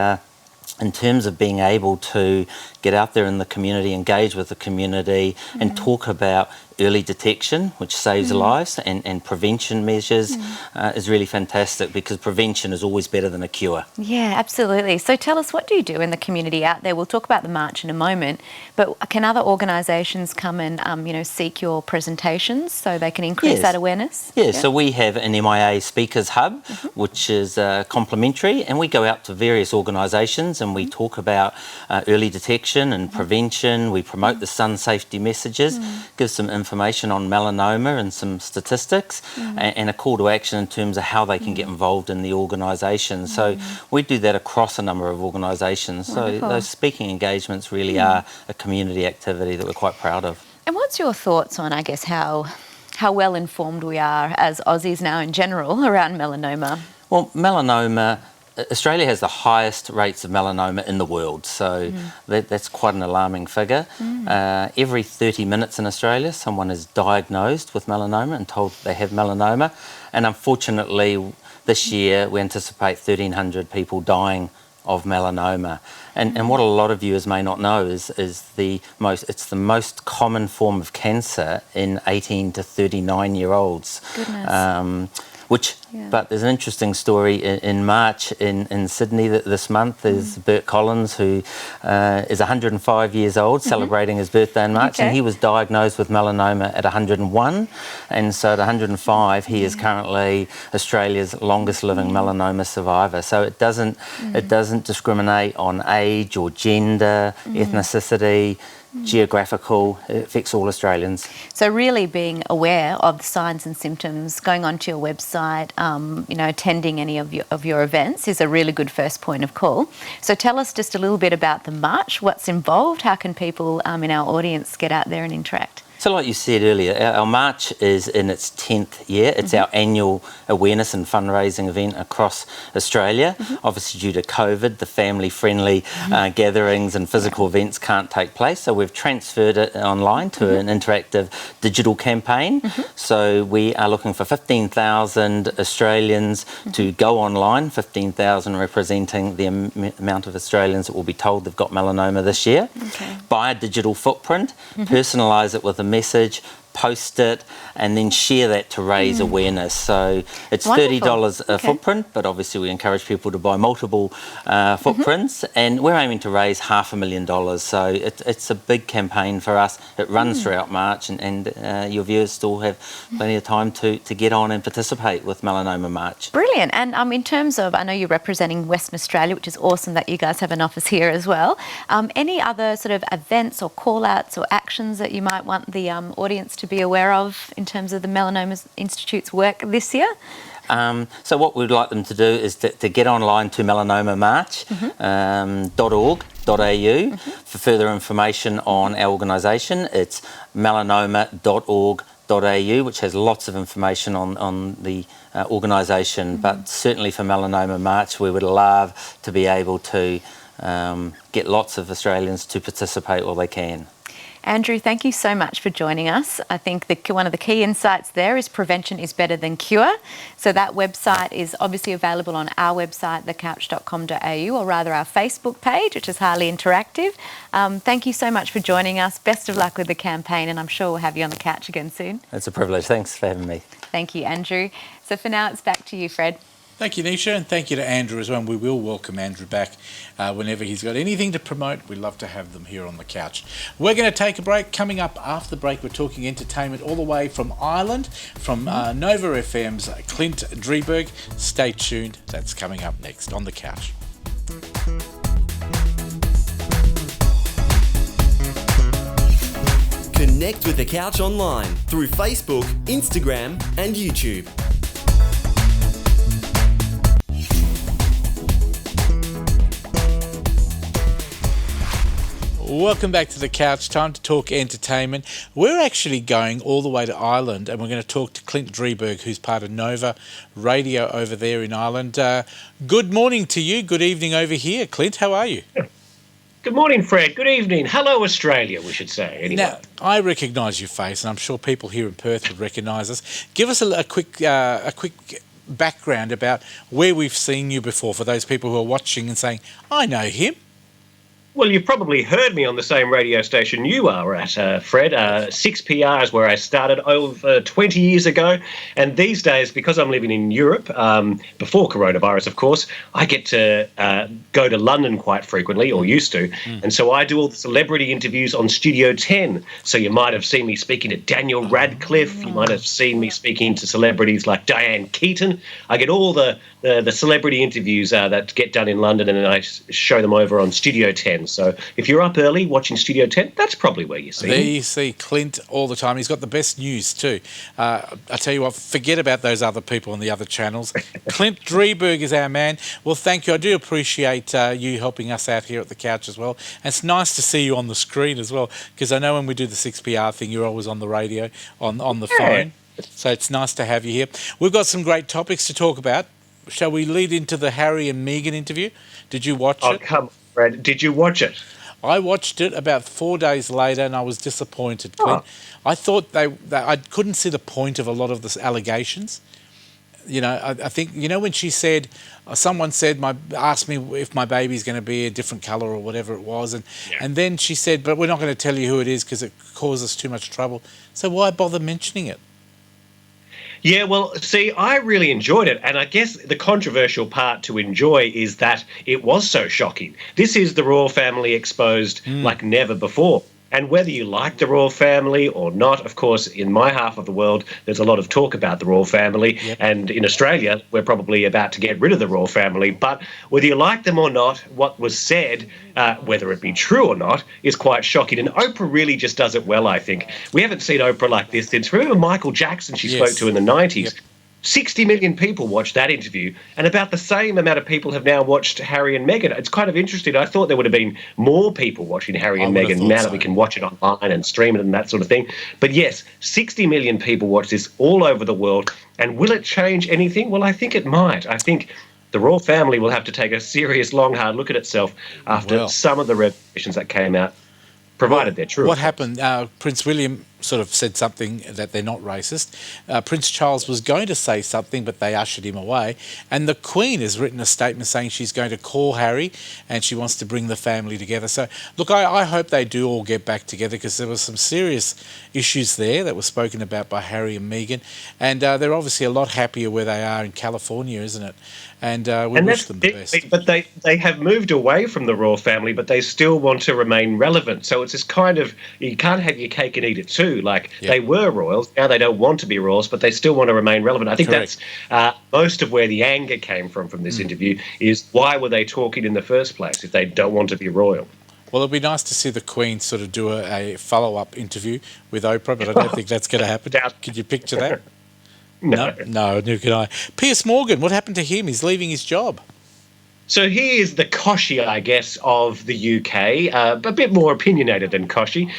in terms of being able to get out there in the community, engage with the community and talk about early detection, which saves lives, and prevention measures is really fantastic, because prevention is always better than a cure. Yeah, absolutely. So tell us, what do you do in the community out there? We'll talk about the march in a moment, but can other organisations come and seek your presentations so they can increase that awareness? Yeah, so we have an MIA Speakers Hub, which is complimentary, and we go out to various organisations and we talk about early detection and prevention. We promote the sun safety messages, give some information on melanoma and some statistics, and a call to action in terms of how they can get involved in the organisation. So we do that across a number of organisations. So those speaking engagements really are a community activity that we're quite proud of. And what's your thoughts on, I guess, how well informed we are as Aussies now in general around melanoma? Well, melanoma, Australia has the highest rates of melanoma in the world, so that's quite an alarming figure. Every 30 minutes in Australia, someone is diagnosed with melanoma and told they have melanoma, and unfortunately this year we anticipate 1,300 people dying of melanoma. And what a lot of viewers may not know is it's the most common form of cancer in 18 to 39-year-olds. Goodness. But there's an interesting story in March in Sydney this month. There's Bert Collins, who is 105 years old, celebrating his birthday in March, and he was diagnosed with melanoma at 101, and so at 105 he is currently Australia's longest living melanoma survivor. So it doesn't discriminate on age or gender, ethnicity, geographical. It affects all Australians. So really being aware of the signs and symptoms, going onto your website, attending any of your events is a really good first point of call. So tell us just a little bit about the march, what's involved, how can people in our audience get out there and interact? So like you said earlier, our March is in its 10th year. It's our annual awareness and fundraising event across Australia. Obviously due to COVID, the family-friendly gatherings and physical events can't take place. So we've transferred it online to an interactive digital campaign. So we are looking for 15,000 Australians to go online, 15,000 representing the amount of Australians that will be told they've got melanoma this year. Buy a digital footprint, personalise it with a message, post it, and then share that to raise awareness. So it's $30 a footprint, but obviously we encourage people to buy multiple footprints, and we're aiming to raise $500,000. So it's a big campaign for us. It runs throughout March, and your viewers still have plenty of time to get on and participate with Melanoma March. Brilliant. And in terms of, I know you're representing Western Australia, which is awesome that you guys have an office here as well. Any other sort of events or call-outs or actions that you might want the audience to be aware of in terms of the Melanoma Institute's work this year? So what we'd like them to do is to get online to melanomamarch.org.au for further information on our organisation. It's melanoma.org.au, which has lots of information on the organisation, but certainly for Melanoma March we would love to be able to get lots of Australians to participate while they can. Andrew, thank you so much for joining us. I think one of the key insights there is prevention is better than cure. So that website is obviously available on our website, thecouch.com.au, or rather our Facebook page, which is highly interactive. Thank you so much for joining us. Best of luck with the campaign, and I'm sure we'll have you on the couch again soon. It's a privilege. Thanks for having me. Thank you, Andrew. So for now, it's back to you, Fred. Thank you, Nisha, and thank you to Andrew as well. And we will welcome Andrew back whenever he's got anything to promote. We love to have them here on the couch. We're going to take a break. Coming up after the break, we're talking entertainment all the way from Ireland, from Nova FM's Clint Drieberg. Stay tuned. That's coming up next on the couch. Connect with the Couch online through Facebook, Instagram, and YouTube. Welcome back to the couch. Time to talk entertainment. We're actually going all the way to Ireland, and we're going to talk to Clint Drieberg, who's part of Nova Radio over there in Ireland. Good morning to you. Good evening over here. Clint, how are you? Good morning, Fred. Good evening. Hello, Australia, we should say. Anyway. Now, I recognise your face, and I'm sure people here in Perth would recognise us. Give us a quick background about where we've seen you before for those people who are watching and saying, I know him. Well, you've probably heard me on the same radio station you are at, Fred. 6PR is where I started over 20 years ago. And these days, because I'm living in Europe, before coronavirus, of course, I get to go to London quite frequently, or used to. And so I do all the celebrity interviews on Studio 10. So you might have seen me speaking to Daniel Radcliffe. You might have seen me speaking to celebrities like Diane Keaton. I get all the celebrity interviews that get done in London, and I show them over on Studio 10. So if you're up early watching Studio 10, that's probably where you see him. There you see Clint all the time. He's got the best news too. I tell you what, forget about those other people on the other channels. Clint Drieberg is our man. Well, thank you. I do appreciate you helping us out here at the couch as well. And it's nice to see you on the screen as well, because I know when we do the 6PR thing, you're always on the radio, on the phone. So it's nice to have you here. We've got some great topics to talk about. Shall we lead into the Harry and Meghan interview? Did you watch it? Oh, come on, Fred. Did you watch it? I watched it about 4 days later, and I was disappointed, Clint. I thought I couldn't see the point of a lot of the allegations. You know, I think, you know, when she said, someone said, asked me if my baby's going to be a different colour or whatever it was, and then she said, but we're not going to tell you who it is because it causes too much trouble. So why bother mentioning it? Yeah, well, see, I really enjoyed it. And I guess the controversial part to enjoy is that it was so shocking. This is the royal family exposed like never before. And whether you like the royal family or not, of course, in my half of the world, there's a lot of talk about the royal family. Yep. And in Australia, we're probably about to get rid of the royal family. But whether you like them or not, what was said, whether it be true or not, is quite shocking. And Oprah really just does it well, I think. We haven't seen Oprah like this since, remember Michael Jackson she spoke to in the 90s? Yep. 60 million people watched that interview, and about the same amount of people have now watched Harry and Meghan. It's kind of interesting. I thought there would have been more people watching Harry and Meghan now that we can watch it online and stream it and that sort of thing. But yes, 60 million people watch this all over the world. And will it change anything? Well, I think it might. I think the royal family will have to take a serious, long, hard look at itself after some of the revelations that came out, provided they're true. What happened? Prince William sort of said something that they're not racist. Prince Charles was going to say something, but they ushered him away. And the Queen has written a statement saying she's going to call Harry and she wants to bring the family together. So, look, I hope they do all get back together, because there were some serious issues there that were spoken about by Harry and Meghan. And they're obviously a lot happier where they are in California, isn't it? And we wish them the best. But they have moved away from the royal family, but they still want to remain relevant. So it's this kind of, you can't have your cake and eat it too. Like, they were royals, now they don't want to be royals, but they still want to remain relevant. I think that's most of where the anger came from this interview, is why were they talking in the first place if they don't want to be royal? Well, it'd be nice to see the Queen sort of do a follow-up interview with Oprah, but I don't think that's going to happen. Could you picture that? No, neither can I. Piers Morgan, what happened to him? He's leaving his job. So he is the Koshy, I guess, of the UK, a bit more opinionated than Koshy,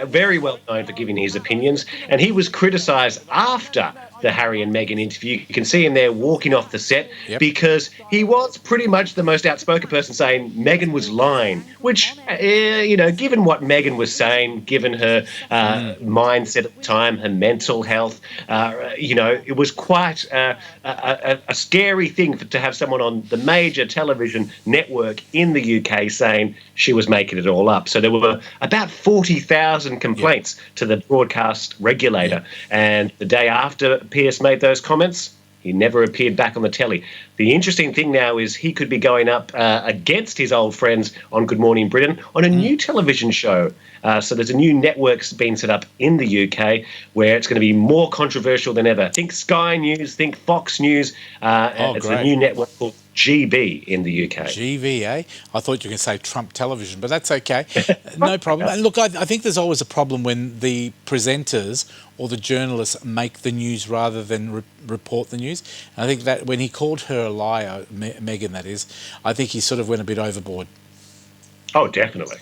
very well known for giving his opinions, and he was criticised after the Harry and Meghan interview. You can see him there walking off the set because he was pretty much the most outspoken person saying Meghan was lying, which, given what Meghan was saying, given her mindset at the time, her mental health, it was quite a scary thing to have someone on the major television network in the UK saying she was making it all up. So there were about 40,000 complaints to the broadcast regulator. And the day after Piers made those comments, he never appeared back on the telly. The interesting thing now is he could be going up against his old friends on Good Morning Britain on a new television show. So there's a new network being set up in the UK where it's going to be more controversial than ever. Think Sky News, think Fox News. It's a new network called GB in the UK. GB, eh? I thought you were going to say Trump Television, but that's okay. No problem. And look, I think there's always a problem when the presenters or the journalists make the news rather than report the news. And I think that when he called her a liar, Meghan that is, I think he sort of went a bit overboard. Oh, definitely.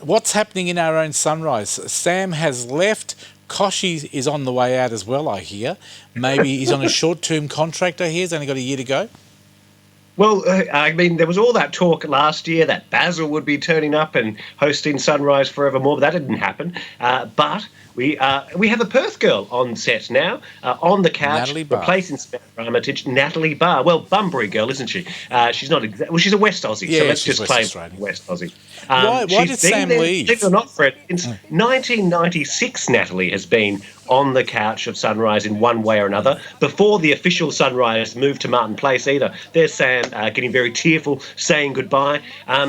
What's happening in our own Sunrise? Sam has left. Koshy is on the way out as well, I hear. Maybe he's on a short-term contract, I hear. He's only got a year to go. Well, there was all that talk last year that Basil would be turning up and hosting Sunrise Forevermore, but that didn't happen. But we have a Perth girl on set now, on the couch, replacing Samantha Armitage, Natalie Barr. Well, Bunbury girl, isn't she? She's not she's a West Aussie, so let's just claim West Aussie. Why did Sam leave? Believe it or not, Fred, since 1996, Natalie has been on the couch of Sunrise in one way or another. Before the official Sunrise moved to Martin Place either. There's Sam getting very tearful, saying goodbye.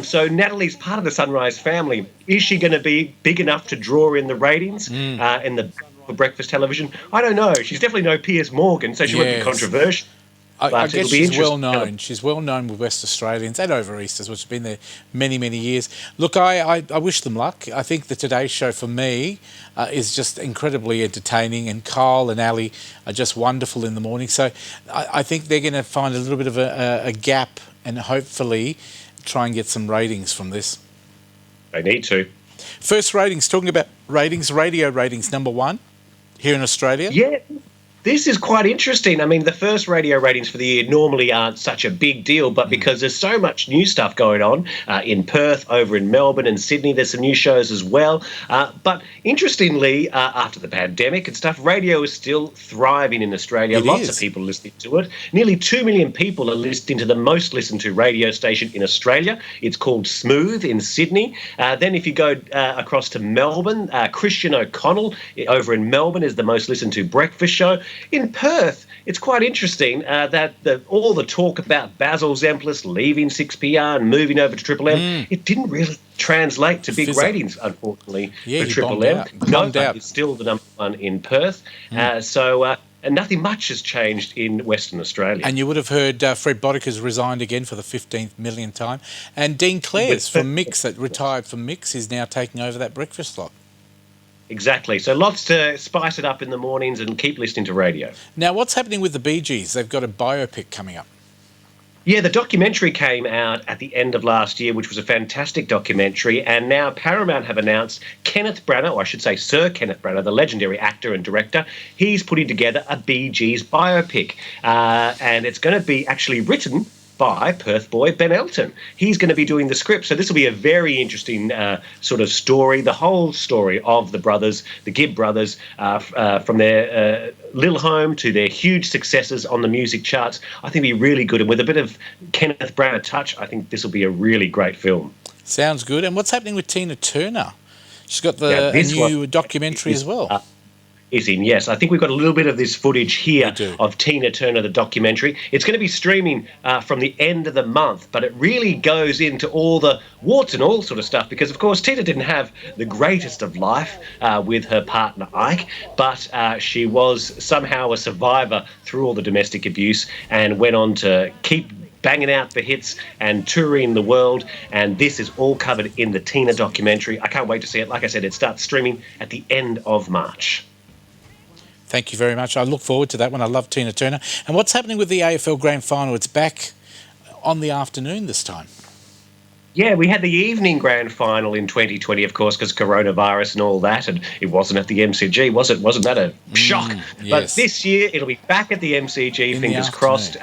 So Natalie's part of the Sunrise family. Is she going to be big enough to draw in the ratings in the for breakfast television? I don't know. She's definitely no Piers Morgan, so she won't be controversial. I guess she's well known. She's well known with West Australians and over East as well. She's been there many, many years. Look, I wish them luck. I think the Today Show for me is just incredibly entertaining, and Kyle and Ali are just wonderful in the morning. So I think they're going to find a little bit of a gap and hopefully try and get some ratings from this. They need to. First ratings, talking about ratings, radio ratings, #1 here in Australia. Yeah. This is quite interesting. I mean, the first radio ratings for the year normally aren't such a big deal, but because there's so much new stuff going on in Perth, over in Melbourne and Sydney, there's some new shows as well. But interestingly, after the pandemic and stuff, radio is still thriving in Australia. Lots of people listening to it. Nearly 2 million people are listening to the most listened to radio station in Australia. It's called Smooth in Sydney. Then if you go across to Melbourne, Christian O'Connell over in Melbourne is the most listened to breakfast show. In Perth, it's quite interesting that all the talk about Basil Zemplis leaving 6PR and moving over to Triple M, it didn't really translate to big ratings, unfortunately, for Triple M. Nova is still the #1 in Perth. And nothing much has changed in Western Australia. And you would have heard Fred Boddicker's resigned again for the 15th millionth time. And Dean Clares from Mix, that retired from Mix, is now taking over that breakfast slot. Exactly. So lots to spice it up in the mornings and keep listening to radio. Now, what's happening with the Bee Gees? They've got a biopic coming up. Yeah, the documentary came out at the end of last year, which was a fantastic documentary. And now Paramount have announced Kenneth Branagh, or I should say Sir Kenneth Branagh, the legendary actor and director, he's putting together a Bee Gees biopic. And it's going to be actually written by Perth boy Ben Elton. He's going to be doing the script. So this will be a very interesting sort of story, the whole story of the brothers, the Gibb brothers, from their little home to their huge successes on the music charts. I think it'll be really good. And with a bit of Kenneth Branagh touch, I think this will be a really great film. Sounds good. And what's happening with Tina Turner? She's got a new documentary as well. Is in, yes. I think we've got a little bit of this footage here of Tina Turner, the documentary. It's going to be streaming from the end of the month, but it really goes into all the warts and all sort of stuff because, of course, Tina didn't have the greatest of life with her partner Ike, but she was somehow a survivor through all the domestic abuse and went on to keep banging out the hits and touring the world, and this is all covered in the Tina documentary. I can't wait to see it. Like I said, it starts streaming at the end of March. Thank you very much. I look forward to that one. I love Tina Turner. And what's happening with the AFL Grand Final? It's back on the afternoon this time. Yeah, we had the evening grand final in 2020, of course, because coronavirus and all that, and it wasn't at the MCG, was it? Wasn't that a shock? Yes. But this year, it'll be back at the MCG, fingers crossed.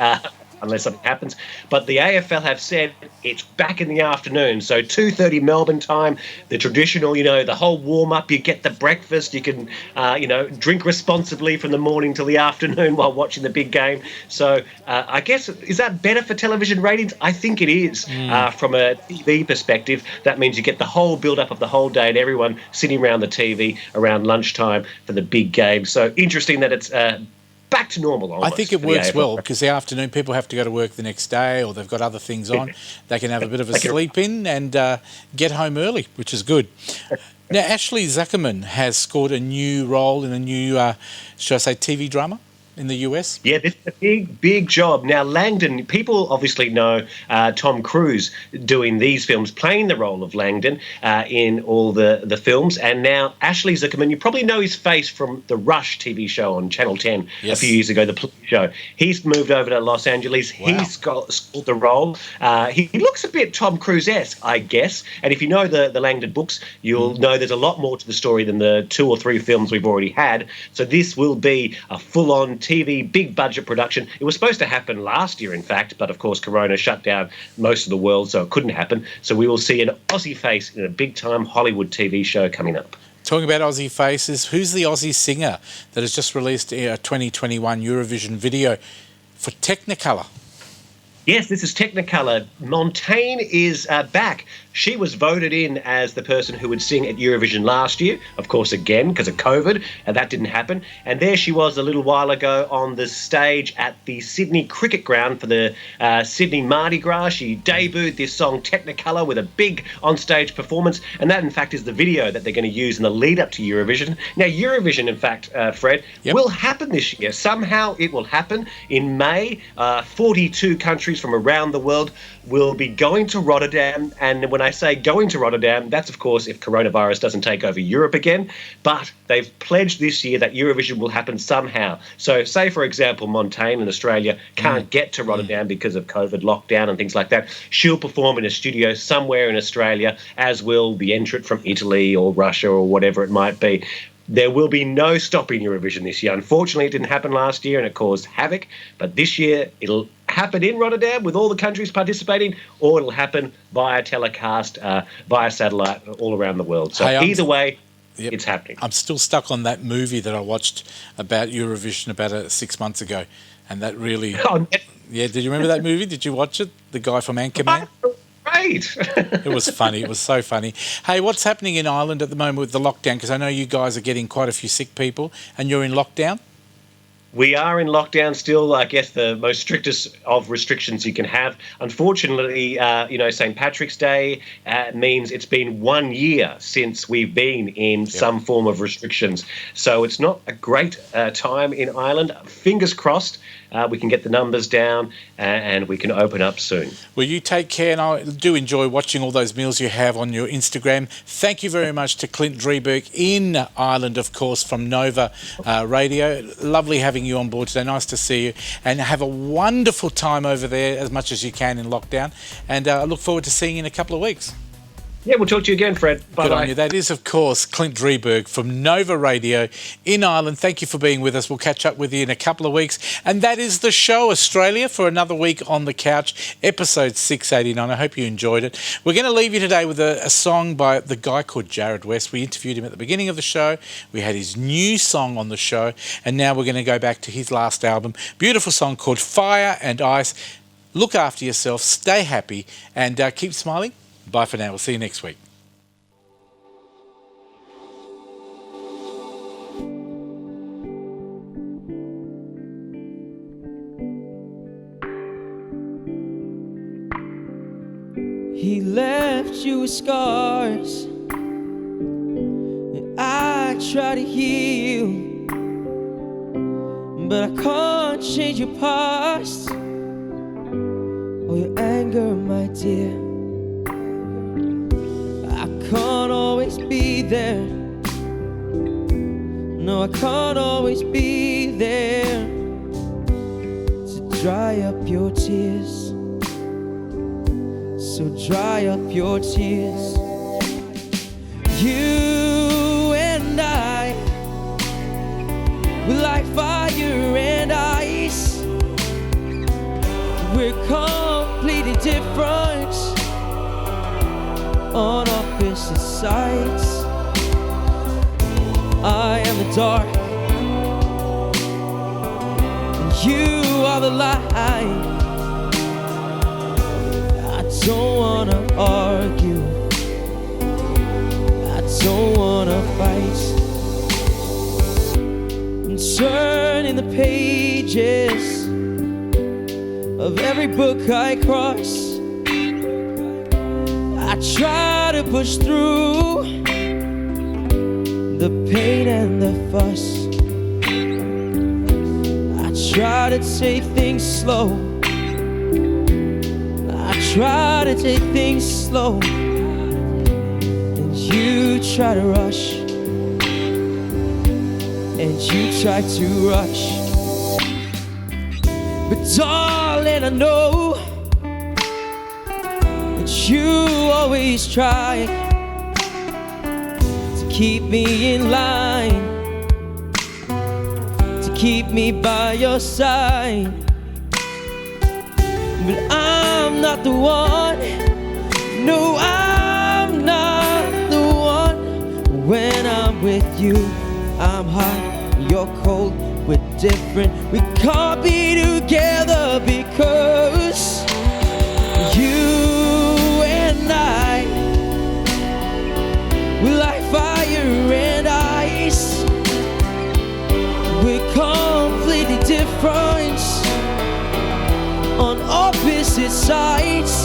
Unless something happens. But the AFL have said it's back in the afternoon. So 2:30 Melbourne time, the traditional, the whole warm-up, you get the breakfast, you can, drink responsibly from the morning till the afternoon while watching the big game. So I guess, is that better for television ratings? I think it is. From a TV perspective, that means you get the whole build-up of the whole day and everyone sitting around the TV around lunchtime for the big game. So interesting that it's back to normal almost. I think it works well because the afternoon people have to go to work the next day or they've got other things on. They can have a bit of a sleep in and get home early, which is good. Now, Ashley Zuckerman has scored a new role in a new, should I say, TV drama in the US? Yeah, this is a big job. Now, Langdon, people obviously know Tom Cruise doing these films, playing the role of Langdon in all the films. And now Ashley Zuckerman, you probably know his face from the Rush TV show on Channel 10 a few years ago, the police show. He's moved over to Los Angeles. Wow. He's scored the role. He looks a bit Tom Cruise-esque, I guess. And if you know the Langdon books, you'll know there's a lot more to the story than the 2 or 3 films we've already had. So this will be a full-on TV, big budget production. It was supposed to happen last year, in fact, but of course Corona shut down most of the world, so it couldn't happen. So we will see an Aussie face in a big-time Hollywood TV show coming up. Talking about Aussie faces, who's the Aussie singer that has just released a 2021 Eurovision video for Technicolor? Yes, this is Technicolor. Montaigne is back. She was voted in as the person who would sing at Eurovision last year, of course, again, because of COVID, and that didn't happen. And there she was a little while ago on the stage at the Sydney Cricket Ground for the Sydney Mardi Gras. She debuted this song Technicolor with a big onstage performance, and that, in fact, is the video that they're going to use in the lead-up to Eurovision. Now, Eurovision, in fact, Fred, will happen this year. Somehow it will happen in May. 42 countries from around the world will be going to Rotterdam, and when I say going to Rotterdam, that's of course if coronavirus doesn't take over Europe again, but they've pledged this year that Eurovision will happen somehow. So say, for example, Montaigne in Australia can't get to Rotterdam because of COVID lockdown and things like that. She'll perform in a studio somewhere in Australia, as will the entrant from Italy or Russia or whatever it might be. There will be no stopping Eurovision this year. Unfortunately, it didn't happen last year and it caused havoc, but this year it'll happen in Rotterdam with all the countries participating, or it'll happen via telecast, via satellite all around the world. So either way, it's happening. I'm still stuck on that movie that I watched about Eurovision about 6 months ago, and that really... Yeah, did you remember that movie? Did you watch it? The guy from Anchorman? Great. It was funny. It was so funny. Hey, what's happening in Ireland at the moment with the lockdown? Because I know you guys are getting quite a few sick people and you're in lockdown. We are in lockdown still. I guess the most strictest of restrictions you can have. Unfortunately, St. Patrick's Day means it's been 1 year since we've been in some form of restrictions. So it's not a great time in Ireland. Fingers crossed we can get the numbers down and we can open up soon. Well, you take care, and I do enjoy watching all those meals you have on your Instagram. Thank you very much to Clint Drieberg in Ireland, of course, from Nova Radio. Lovely having you on board today. Nice to see you, and have a wonderful time over there as much as you can in lockdown. And I look forward to seeing you in a couple of weeks. Yeah, we'll talk to you again, Fred. Bye-bye. Good on you. That is, of course, Clint Drieberg from Nova Radio in Ireland. Thank you for being with us. We'll catch up with you in a couple of weeks. And that is the show, Australia, for another week on the couch, episode 689. I hope you enjoyed it. We're going to leave you today with a song by the guy called Jared West. We interviewed him at the beginning of the show. We had his new song on the show. And now we're going to go back to his last album. Beautiful song called Fire and Ice. Look after yourself. Stay happy. And keep smiling. Bye for now. We'll see you next week. He left you with scars, and I try to heal, but I can't change your past or your anger, my dear. I can't always be there. No, I can't always be there to dry up your tears. So dry up your tears. You and I, we're like fire and ice. We're completely different on opposite sides. I am the dark, and you are the light. I don't wanna argue, I don't wanna fight. I'm turning the pages of every book I cross. I try to push through the pain and the fuss. I try to take things slow. I try to take things slow, and you try to rush, and you try to rush. But darling, I know that you always try to keep me in line, to keep me by your side. But I'm not the one. No, I'm not the one. When I'm with you, I'm hot, you're cold, we're different. We can't be together because you and I, we're like fire and ice. We're completely different on opposite sides.